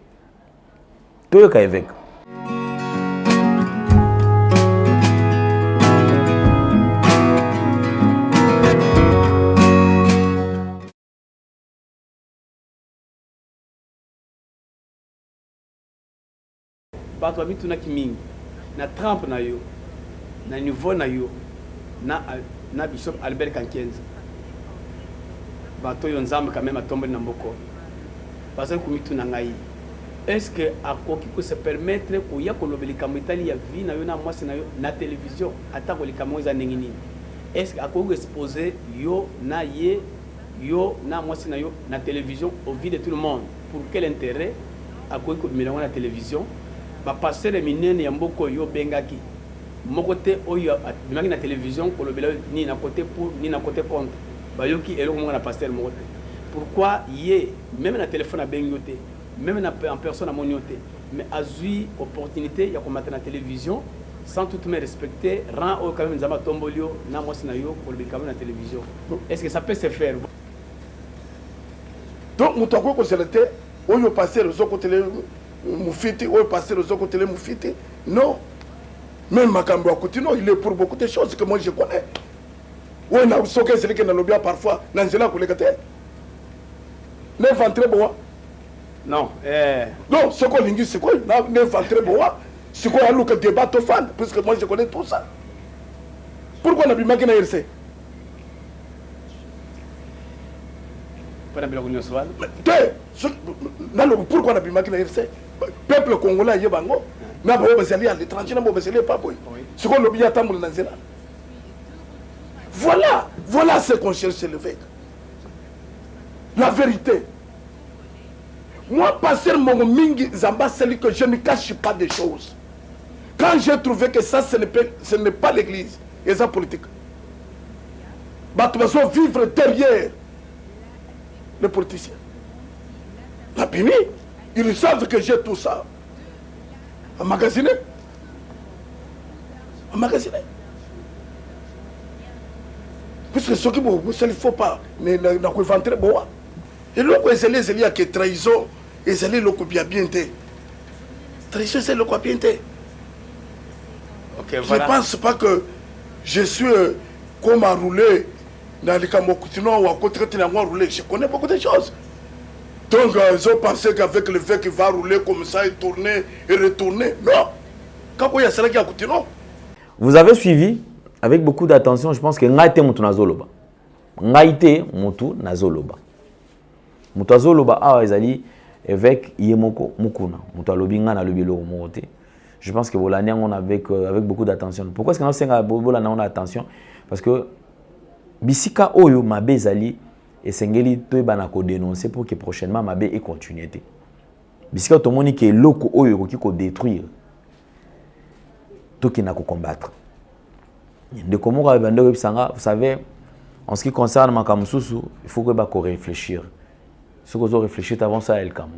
toyo ka évêque bato babituna kimingi na trempe na yo na niveau na yo na bishop Albert Kankenza bato yo nzambe quand même atombe na mboko parce que kumitu na ngai est-ce que akoki ko se permettre ko ya ko lobeli kamitali ya vie na yo na mwasi na yo na télévision ata ko likamoza ningini est-ce que akoki exposer yo na ye yo na mwasi na yo na télévision au vie de tout le monde pour quel intérêt akoki ko milango na télévision ba passer minene ya mboko yo bengaki mon côté oyo bimaki na télévision ko lobela ni na côté pour ni na côté contre bayoki elo mo na pasteur mo côté pourquoi yé même na téléphone à bengoté même en personne à monioté mais azui opportunité ya ko mettre na télévision sans tout me respecter rend au quand même nzama tombolio na mosi na yo ko lobela na télévision est-ce que ça peut se faire donc mutako ko selete oyo passer zo ko télé mufiti oyo passer zo ko télé mufiti non. Même Makambo Coutinho, il est pour beaucoup de choses que moi je connais. Oui, on a soké celui qui n'a pas parfois, Nanzela Koulekate. N'est pas très beau. Non, non, ce qu'on dit, c'est quoi? N'est pas très beau. C'est quoi le débat de fan? Puisque moi je connais tout ça. Pourquoi on a pu marquer na RC? Pourquoi on a pu marquer na RC? Peuple congolais, il y a bango. Mais à l'étranger, c'est quoi l'objet à voilà ce qu'on cherche chez l'évêque. La vérité. Moi, passer mon mingi zamba, c'est que je ne cache pas des choses. Quand j'ai trouvé que ça, ce n'est pas l'église, et ça politique. Bato bazo vivre derrière les politiciens. La Bimi, ils savent que j'ai tout ça. Emmagasiné. Emmagasiné. Puisque ce qui il ne faut pas vendre bois. Et l'autre, c'est les qui trahison et c'est le copier bien. Trahison, c'est le copier bien. Okay, je ne pense pas que je suis comme à rouler dans les Kamokutino ou à côté de rouler. Je connais beaucoup de choses. Donc, ils ont pensé qu'avec le fait qu'il va rouler comme ça et tourner et retourner. Non. Quand il y a cela qui a coûté, non. Vous avez suivi avec beaucoup d'attention, je pense que Ngaïté Moutou Nazoloba. Ngaïté Moutou Nazoloba. Moutou Nazoloba, ezali avec Yemoko Mukuna. Moutou Alobinga na lobilo mote. Je pense que Bolani on avec beaucoup d'attention. Pourquoi est-ce que nous Bolani on a attention? Parce que Bisika Oyo Mabe ezali et Sengeli Toyebana ko dénoncer pour que prochainement Mabe ait continuité. Bisika Tomoni que loko Oyo qui ko détruire. Tout qui n'a qu'à combattre. De comment vous savez, en ce qui concerne Makamususu, il faut que réfléchir. Ce que vous réfléchissez avant ça, il camp.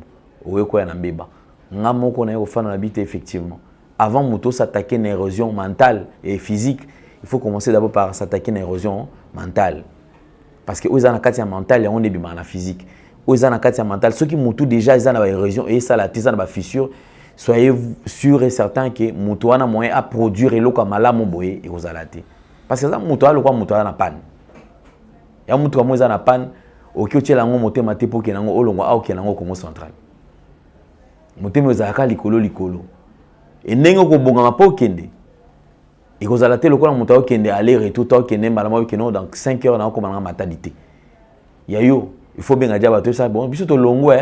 Ou est quoi un béba. Ngamo qu'on a au fan habité effectivement. Avant Mouto s'attaquer à une érosion mentale et physique, il faut commencer d'abord par s'attaquer à une érosion mentale. Parce que aux anakatia mentale, on est bien en physique. Aux anakatia mentale, ceux qui Mouto déjà ils ont une érosion et ça la tise dans fissure. Soyez sûr et certain que Moutouana moyen à produire et l'eau mala moboye et aux alatés. Parce que ça Moutouana le quoi Moutouana panne. Ya Moutouana moyen na panne au qui la ngo moté maté pour que nango olongo au qui nango Congo central. Moté mozaka likolo. Et nengo ko bonga pa okende. Et aux alatés le quoi Moutouana okende aller retour ta okende malama okende dans 5 heures na ko malama matalité. Ya yo, il faut bien gadja bato ça bon biso to longo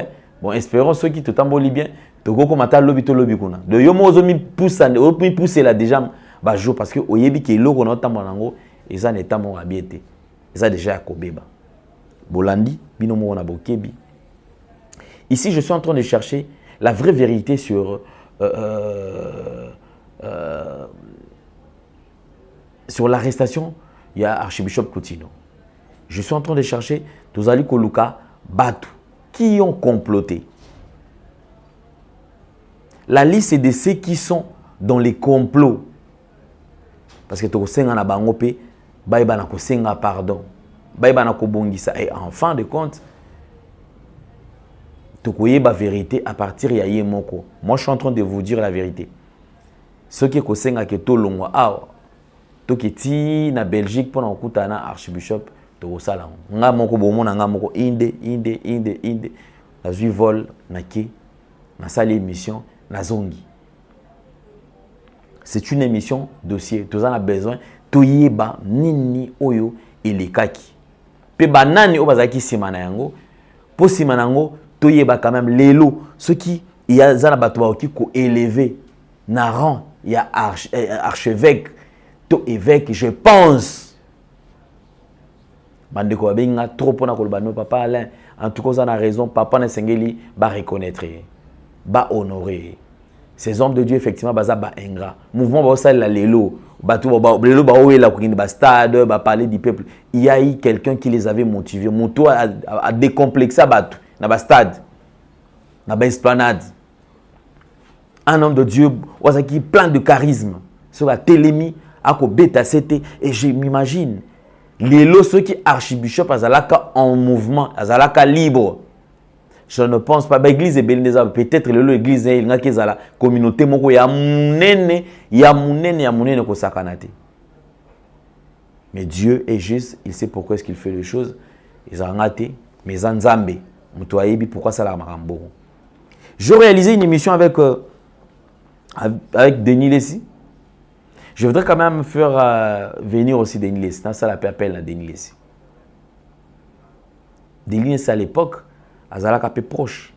bon espérons ceux qui te tamboli bien. Toko mata lobby to lobby kuna. De yo mozo mi pousse là déjà ba jour parce que oyebi ke loko na tambo nango eza na tamo abiete. Eza déjà akobeba. Bolandi bino mo na bokebi. Ici je suis en train de chercher la vraie vérité sur sur l'arrestation il y a archibishop Coutinho. Je suis en train de chercher Tozali Koluka Batu qui ont comploté. La liste de ceux qui sont dans les complots. Parce que tu as un bangope, baïba na kosenga pardon, baïba na kobongisa. Et en fin de compte, tu as la vérité à partir de Yemoko. Moi, je suis en train de vous dire la vérité. Ceux qui kosenga que to longwa to keti na Belgique pour na kutana archbishop to sala. Nga moko bomo na nga moko inde. Na zui vol na ke na sali émission. C'est une émission dossier. Tous en a besoin. Toyeba nini oyo elekaki. Pe banani obazaki simana yango. Po simana yango toyeba quand même lelo ceux qui il y a zana batoba qui ko élevé na rang il y a archevêque to évêque je pense. Bandeko babenga trop pona ko bano papa Alain en tout cas on a raison papa na sengeli ba reconnaître ba honorer. Ces hommes de Dieu, effectivement, baza ba ingrat. Mouvement ba la lelo, lelo ba oela kokini ba stade, ba parler du peuple. Il y a eu quelqu'un qui les avait motivés. Moto a décomplexé batu na ba stade, na ba esplanade. Un homme de Dieu, qui plein de charisme. Sur la télémie, à ko beta c'était et je m'imagine lelo ceux qui archibishop azalaka en mouvement, azalaka libre. Je ne pense pas. L'église est belle. Peut-être l'église est la communauté. Il y a mounene ko sakanate. Mais Dieu est juste. Il sait pourquoi est-ce qu'il fait les choses. Ils ont raté. Mais Zanzambe. Pourquoi ça l'a marambo. Je réalisais une émission avec Denis Lessi. Je voudrais quand même faire venir aussi Denis Lessi. Ça l'appelle à Denis Lessi. Denis Lessi à l'époque. Azalaka peu proche.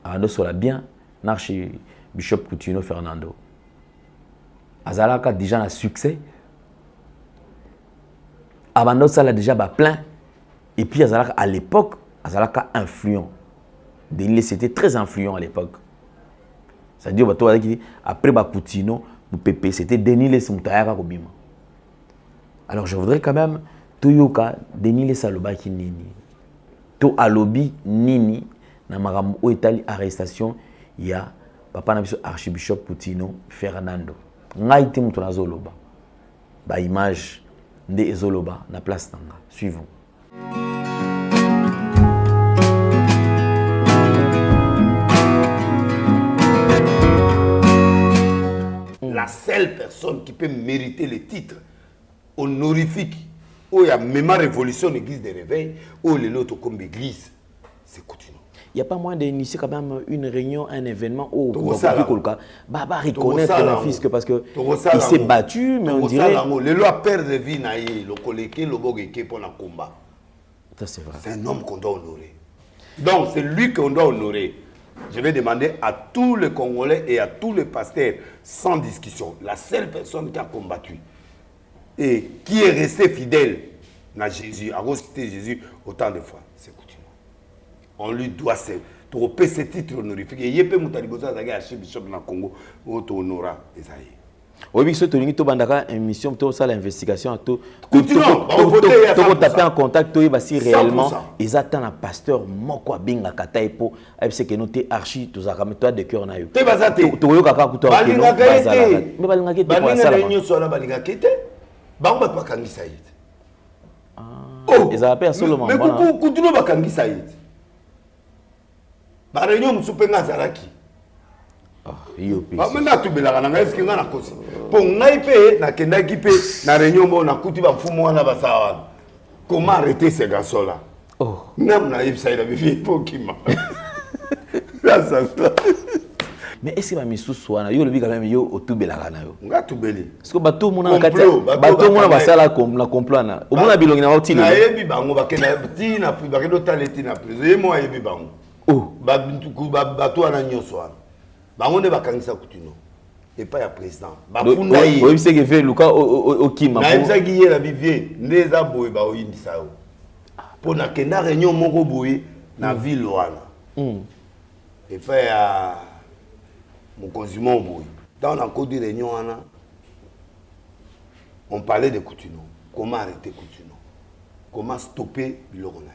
Ando sola bien, Bishop Coutinho Fernando. Azalaka déjà un succès. Abando ça déjà plein. Et puis Azalaka à l'époque, Azalaka influent. Denis c'était très influent à l'époque. C'est-à-dire après Coutinho, Pepe, c'était Denis Lessi Moutayaka Kobima. Alors je voudrais quand même Toyoka Denis les Salobaki Nini. To alobi Nini na makambo o etali arrestation ya papa na biso archibishop Putino Fernando. Ngai te mutu nazoloba. Ba image nde ezoloba na place nanga. Suivons. La seule personne qui peut mériter le titre honorifique où il y a même révolution l'église de réveil où les autres comme l'église c'est Coutinho. Il n'y a pas moyen d'initier quand même une réunion, un événement où on va reconnaître le fils parce que il s'est battu, mais on dirait. Les lois perdent de vie naïe, le colléqué, le boguéqué pour le combat. Ça c'est vrai. C'est un homme qu'on doit honorer. Donc c'est lui qu'on doit honorer. Je vais demander à tous les Congolais et à tous les pasteurs, sans discussion, la seule personne qui a combattu et qui est resté fidèle à Jésus, à citer Jésus autant de fois, c'est Coutinho. On lui doit trouver ce titre honorifique. Et il y a peu de gens qui ont archibishop dans le Congo, qui ont honoré Esaïe. Oui, si tu as une émission, tu as l'investigation, tu as tapé en contact, tu as si réellement, ils attendent un pasteur, Moko Binga Kataipo, et c'est que nous sommes archi, tu as mis toi de cœur. Tu as bazate. Tu as kaka kuto. Mais balingakete. Balingakete. Bamba bakangi Saïd. Oh, ils appellent seulement. Mais Coutinho bakangi Saïd. Ba réunion musupenga zaraki. Maintenant tu belaka na ngai skinga na kosi. Po ngai pe na kendaki pe na réunion mo na kuti ba mfumu wana basawa. Comment arrêter ces garçons là? Oh, nam na ibsa ila bifi po kima. Ça. Mais est-ce que Mamisu Swana, yo le bi quand même yo otubelaka na yo. Nga tubeli. Parce que bato mona kati bato mona basala comme la complana. O mona bilongi na otile. Na yebi bango bakena tina puis bakeno talenti na plus. Ye mo yebi bango. Oh, bato wana nyonso wana. Bango ne bakangisa Coutinho. Et pas ya président. Bafunda yi. Oui, c'est que fait Luka Okima. Na yebisa ki ye la bivie ndeza boye ba oyindisa yo. Po na kenda réunion moko boye na ville wana. Et pas ya mokonzi mo boye. Dans la code de réunion wana on parlait de Coutinho. Comment arrêter Coutinho? Comment stopper biloko na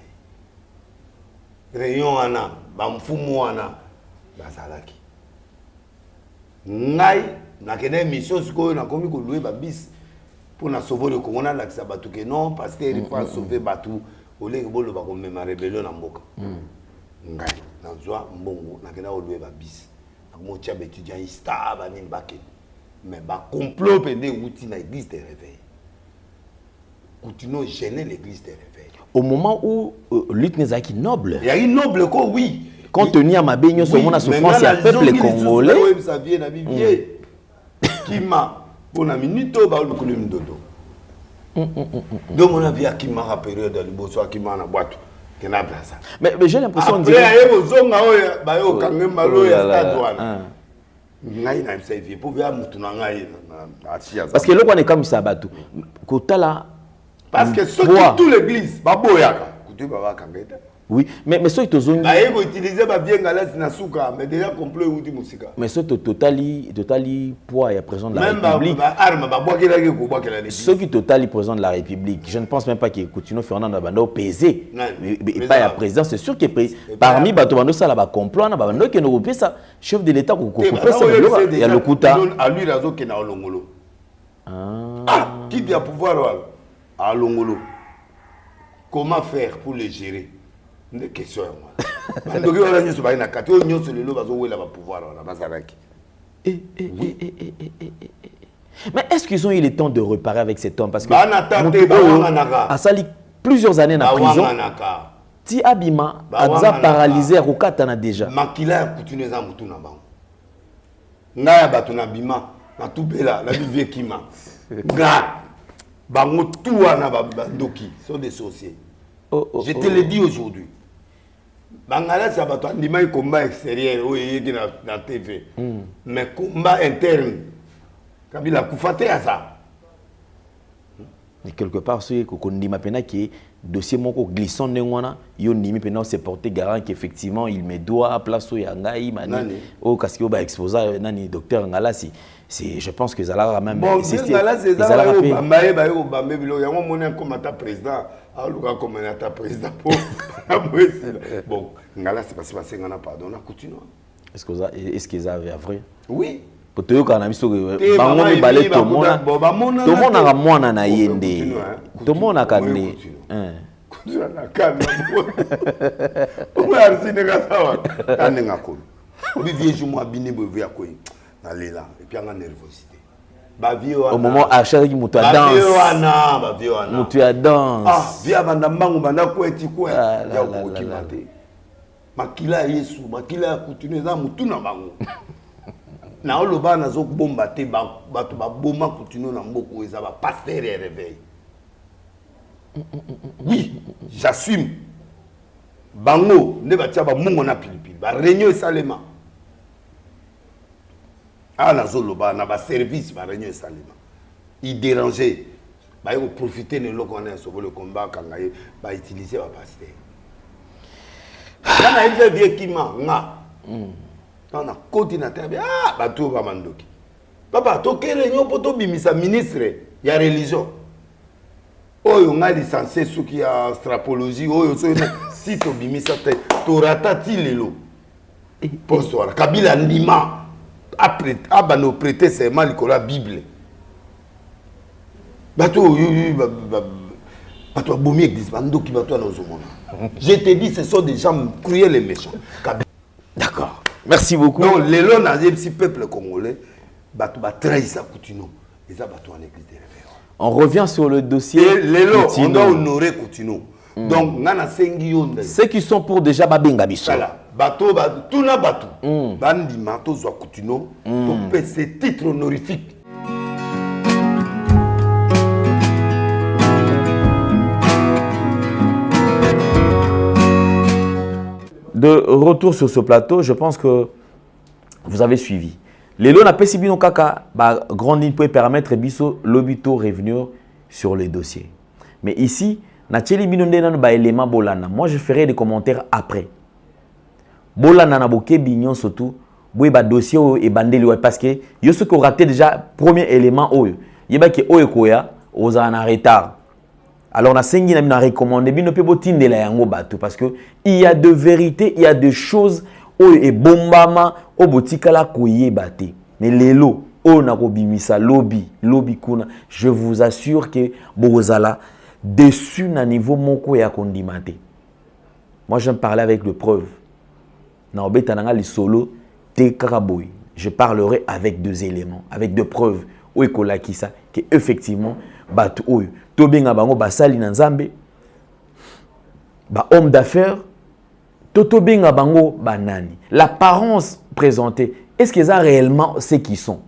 ye? Réunion wana ba mfumu wana bazalaki. Ngai na kene mission sikoyo na komi ko louer ba bis pour na sauver le Congo na lakisa batu ke non parce que il faut sauver batu olé bolo ba ko mema rébellion na mboka. Ngai na zwa mbongo na kene louer ba bis. Mo tia étudiant ista ba ni mbake. Mais ba complot pende outi na église de réveil. Coutinho gêner l'église de réveil. Au moment où lutte nezaki noble. Il y a une noble quoi oui. Compte tenu à ma baigne sur mon souffrance, il y a peuple congolais. Kima, pour la minute, on va le couler dodo. Donc, on a vu à Kima à période de l'Iboso, à Kima na boîte. Mais j'ai l'impression de dire. Parce que là, on est comme ça, Batou. Parce que ceux qui tout l'église, oui, mais ceux qui ont utilisé ma bien galette na souka, mais déjà complet ou di musika. Mais ceux qui totali poids et présent de la République. Ceux qui totali présent de la République, je ne pense même pas que Coutinho Fernando Bando pesé. Mais pas à président, c'est sûr que parmi Bato Bando ça là complot na Bando qui nous repère ça chef de l'État ko il y a le Kouta. À lui razo qui na Olongolo. Ah, qui dit à pouvoir à Olongolo. Comment faire pour les gérer? Une question. Mais est-ce qu'ils ont eu le temps de reparer avec cet homme? Parce que a sali plusieurs années en prison. Ti Abima a paralysé à Rukatana déjà. Makila Coutinho za mutu na bango. Ngaya batu na bima na tubela la vie kima. Ga bango tout na bandoki sont des sorciers. Je te le dis aujourd'hui. Bangala ça va toi ndima combat extérieur oui qui na TV. Mais combat interne. Kabila kufate à ça. Et quelque part ce que ndima pena qui dossier moko glissant nengwana yo nimi pena se porter garant qu'effectivement il me doit place au yangai mani au casque ba exposa nani docteur Ngalasi c'est je pense que ça l'a même bon Ngalasi ça va bambaye ba yo bambe bilo yango mona comme ta président a luka comme ta président pour bon Ngalasi parce que ngana pardon na continue est-ce que ça avait vrai oui Kotoyo kana biso bango mi balé to mona ka mwana na yende to mona ka ne kuzwa na kana o arsi de ka sawa ane ngakolo obi vieju mo abini bo via ko na lela et puis nga nervosité ba vio au moment achat qui mutu a danse ba vio ana mutu a danse ah via banda mbangu banda ko eti ko ya ko kimate makila Yesu makila continue za mutu na bango na oloba nazo bomba te bato ba boma continue na mboko eza ba pasteur et réveil oui j'assume bango ne batia ba mungo na pilipili ba réunion salema nazo loba na ba service ba réunion salema il déranger ba yo profiter ne loko na so le combat kangaye ba utiliser ba pasteur kana ile vie kima nga on a coordinateur bato ba mandoki papa to réunion poto bimisa ministre ya religion oyo nga licencié suki ya astrapologie oyo so si to bimisa te to ratati lelo poste wala kabila ndima après abano prêter serment likola bible bato bato bomi église bandoki bato na zomona je te dis ce sont des gens cruels et méchants. D'accord. Merci beaucoup. Non, les lois dans le peuple congolais, ils trahissent ça Coutinho. Ils ont battu en église de référence. On revient sur le dossier. Les lois, on doit honorer Coutinho. Donc, ceux qui sont pour déjà Babenga Bisso. Voilà. Bateau, tout na bateau. Bandi Mato Zoa Coutinho. Donc, ces titres honorifiques. De retour sur ce plateau, je pense que vous avez suivi. Les lois n'a pas si bien kaka, grande ligne pour permettre biso l'obito revenir sur les dossiers. Mais ici, natcheli binonde nan ba élément bolana. Moi, je ferai des commentaires après. Bolana na boke bignon surtout, boy ba dossier et bandeli parce que yo ce qu'on raté déjà premier élément oyo. Yeba ke oyo koya aux en retard. Alors, on a cinq na recommandé bino pe botinde la yango bato parce que il y a de vérité, il y a de choses o et bombama o botika la koye baté. Mais lelo o na ko bimisa lobby kuna, je vous assure que bozala dessus na niveau moko ya kondimate. Moi, j'aime parler avec de preuves. Na obeta nanga li solo te karaboy. Je parlerai avec deux éléments, avec deux preuves. O ekolakisa que effectivement bato oyo tobenga bango basali na nzambe ba homme d'affaires tobenga bango banani l'apparence présentée est-ce qu'ils ont réellement ce qu'ils sont?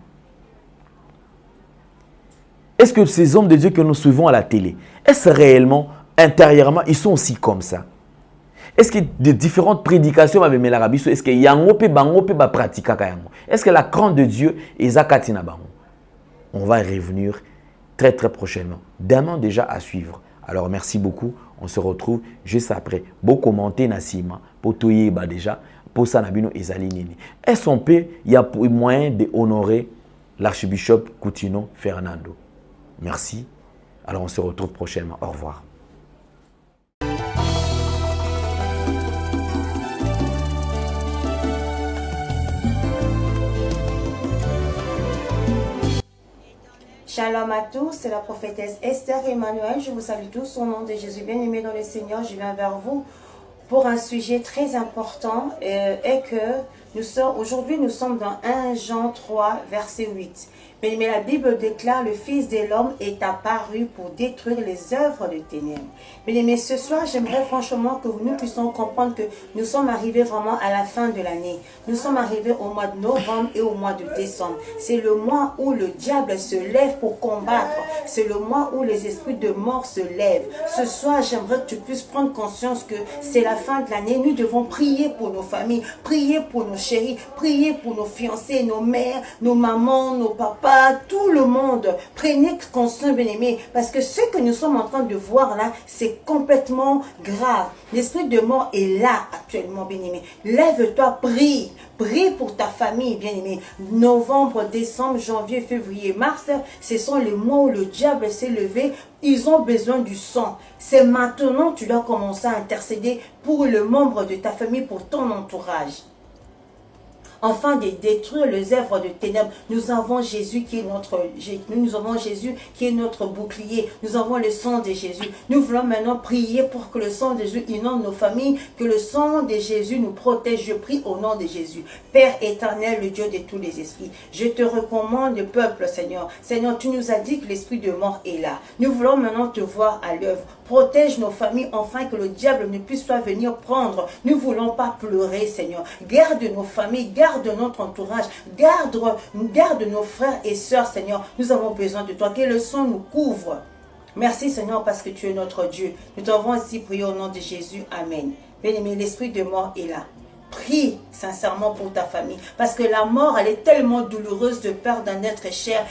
Est-ce que ces hommes de Dieu que nous suivons à la télé, est-ce réellement intérieurement ils sont aussi comme ça? Est-ce que de différentes prédications est-ce que yango pe bango pe ba pratika yango? Est-ce que la crainte de Dieu est akatina bango? On va y revenir très prochainement. Demain déjà à suivre. Alors merci beaucoup. On se retrouve juste après. Beau commenter Nassima. Pour tout déjà. Pour ça, Nabino Ezalinini. Est-ce qu'on peut, il y a moyen d'honorer l'archbishop Coutinho Fernando. Merci. Alors on se retrouve prochainement. Au revoir. Shalom à tous, c'est la prophétesse Esther Emmanuel. Je vous salue tous au nom de Jésus bien-aimé dans le Seigneur. Je viens vers vous pour un sujet très important et que aujourd'hui nous sommes dans 1 Jean 3, verset 8. Mais la Bible déclare, le Fils de l'homme est apparu pour détruire les œuvres de ténèbres. Mais ce soir, j'aimerais franchement que nous puissions comprendre que nous sommes arrivés vraiment à la fin de l'année. Nous sommes arrivés au mois de novembre et au mois de décembre. C'est le mois où le diable se lève pour combattre. C'est le mois où les esprits de mort se lèvent. Ce soir, j'aimerais que tu puisses prendre conscience que c'est la fin de l'année. Nous devons prier pour nos familles, prier pour nos chéris, prier pour nos fiancés, nos mères, nos mamans, nos papas, tout le monde, prenez conscience, bien-aimés, parce que ce que nous sommes en train de voir là, c'est complètement grave. L'esprit de mort est là actuellement, bien-aimé. Lève-toi, prie. Prie pour ta famille, bien-aimé. Novembre, décembre, janvier, février, mars, ce sont les mois où le diable s'est levé. Ils ont besoin du sang. C'est maintenant que tu dois commencer à intercéder pour le membre de ta famille, pour ton entourage. Afin de détruire les œuvres de ténèbres, nous avons Jésus qui est notre bouclier. Nous avons le sang de Jésus. Nous voulons maintenant prier pour que le sang de Jésus inonde nos familles, que le sang de Jésus nous protège. Je prie au nom de Jésus. Père éternel, le Dieu de tous les esprits, je te recommande le peuple, Seigneur. Seigneur, tu nous as dit que l'esprit de mort est là. Nous voulons maintenant te voir à l'œuvre. Protège nos familles, afin que le diable ne puisse pas venir prendre. Nous ne voulons pas pleurer, Seigneur. Garde nos familles, garde notre entourage, garde nos frères et sœurs, Seigneur. Nous avons besoin de toi, que le sang nous couvre. Merci, Seigneur, parce que tu es notre Dieu. Nous t'avons ainsi prié au nom de Jésus. Amen. Bien-aimé, l'esprit de mort est là. Prie sincèrement pour ta famille, parce que la mort, elle est tellement douloureuse de perdre un être cher.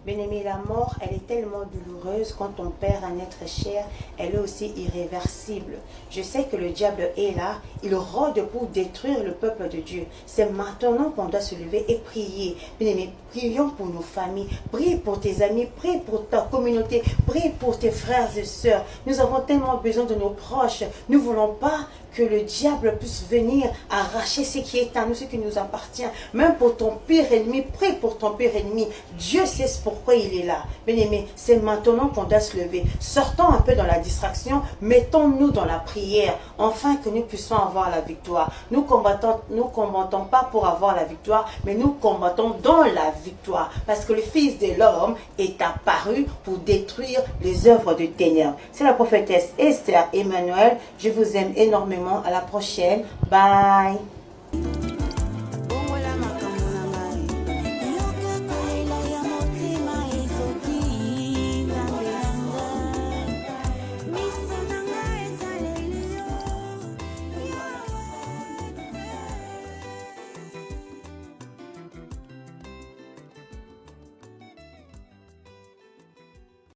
Bien-aimé, la mort, elle est tellement douloureuse quand on perd un être cher, elle est aussi irréversible. Je sais que le diable est là, il rôde pour détruire le peuple de Dieu. C'est maintenant qu'on doit se lever et prier. Bien-aimé, prions pour nos familles, prie pour tes amis, prie pour ta communauté, prie pour tes frères et sœurs. Nous avons tellement besoin de nos proches. Nous ne voulons pas que le diable puisse venir arracher ce qui est à nous, ce qui nous appartient. Même pour ton pire ennemi, prie pour ton pire ennemi. Dieu sait pourquoi il est là. Bien-aimé, c'est maintenant qu'on doit se lever. Sortons un peu dans la distraction, mettons-nous dans la prière, afin que nous puissions avoir la victoire. Nous combattons pas pour avoir la victoire, mais nous combattons dans la victoire. Parce que le Fils de l'homme est apparu pour détruire les œuvres de ténèbres. C'est la prophétesse Esther Emmanuel. Je vous aime énormément. À la prochaine. Bye.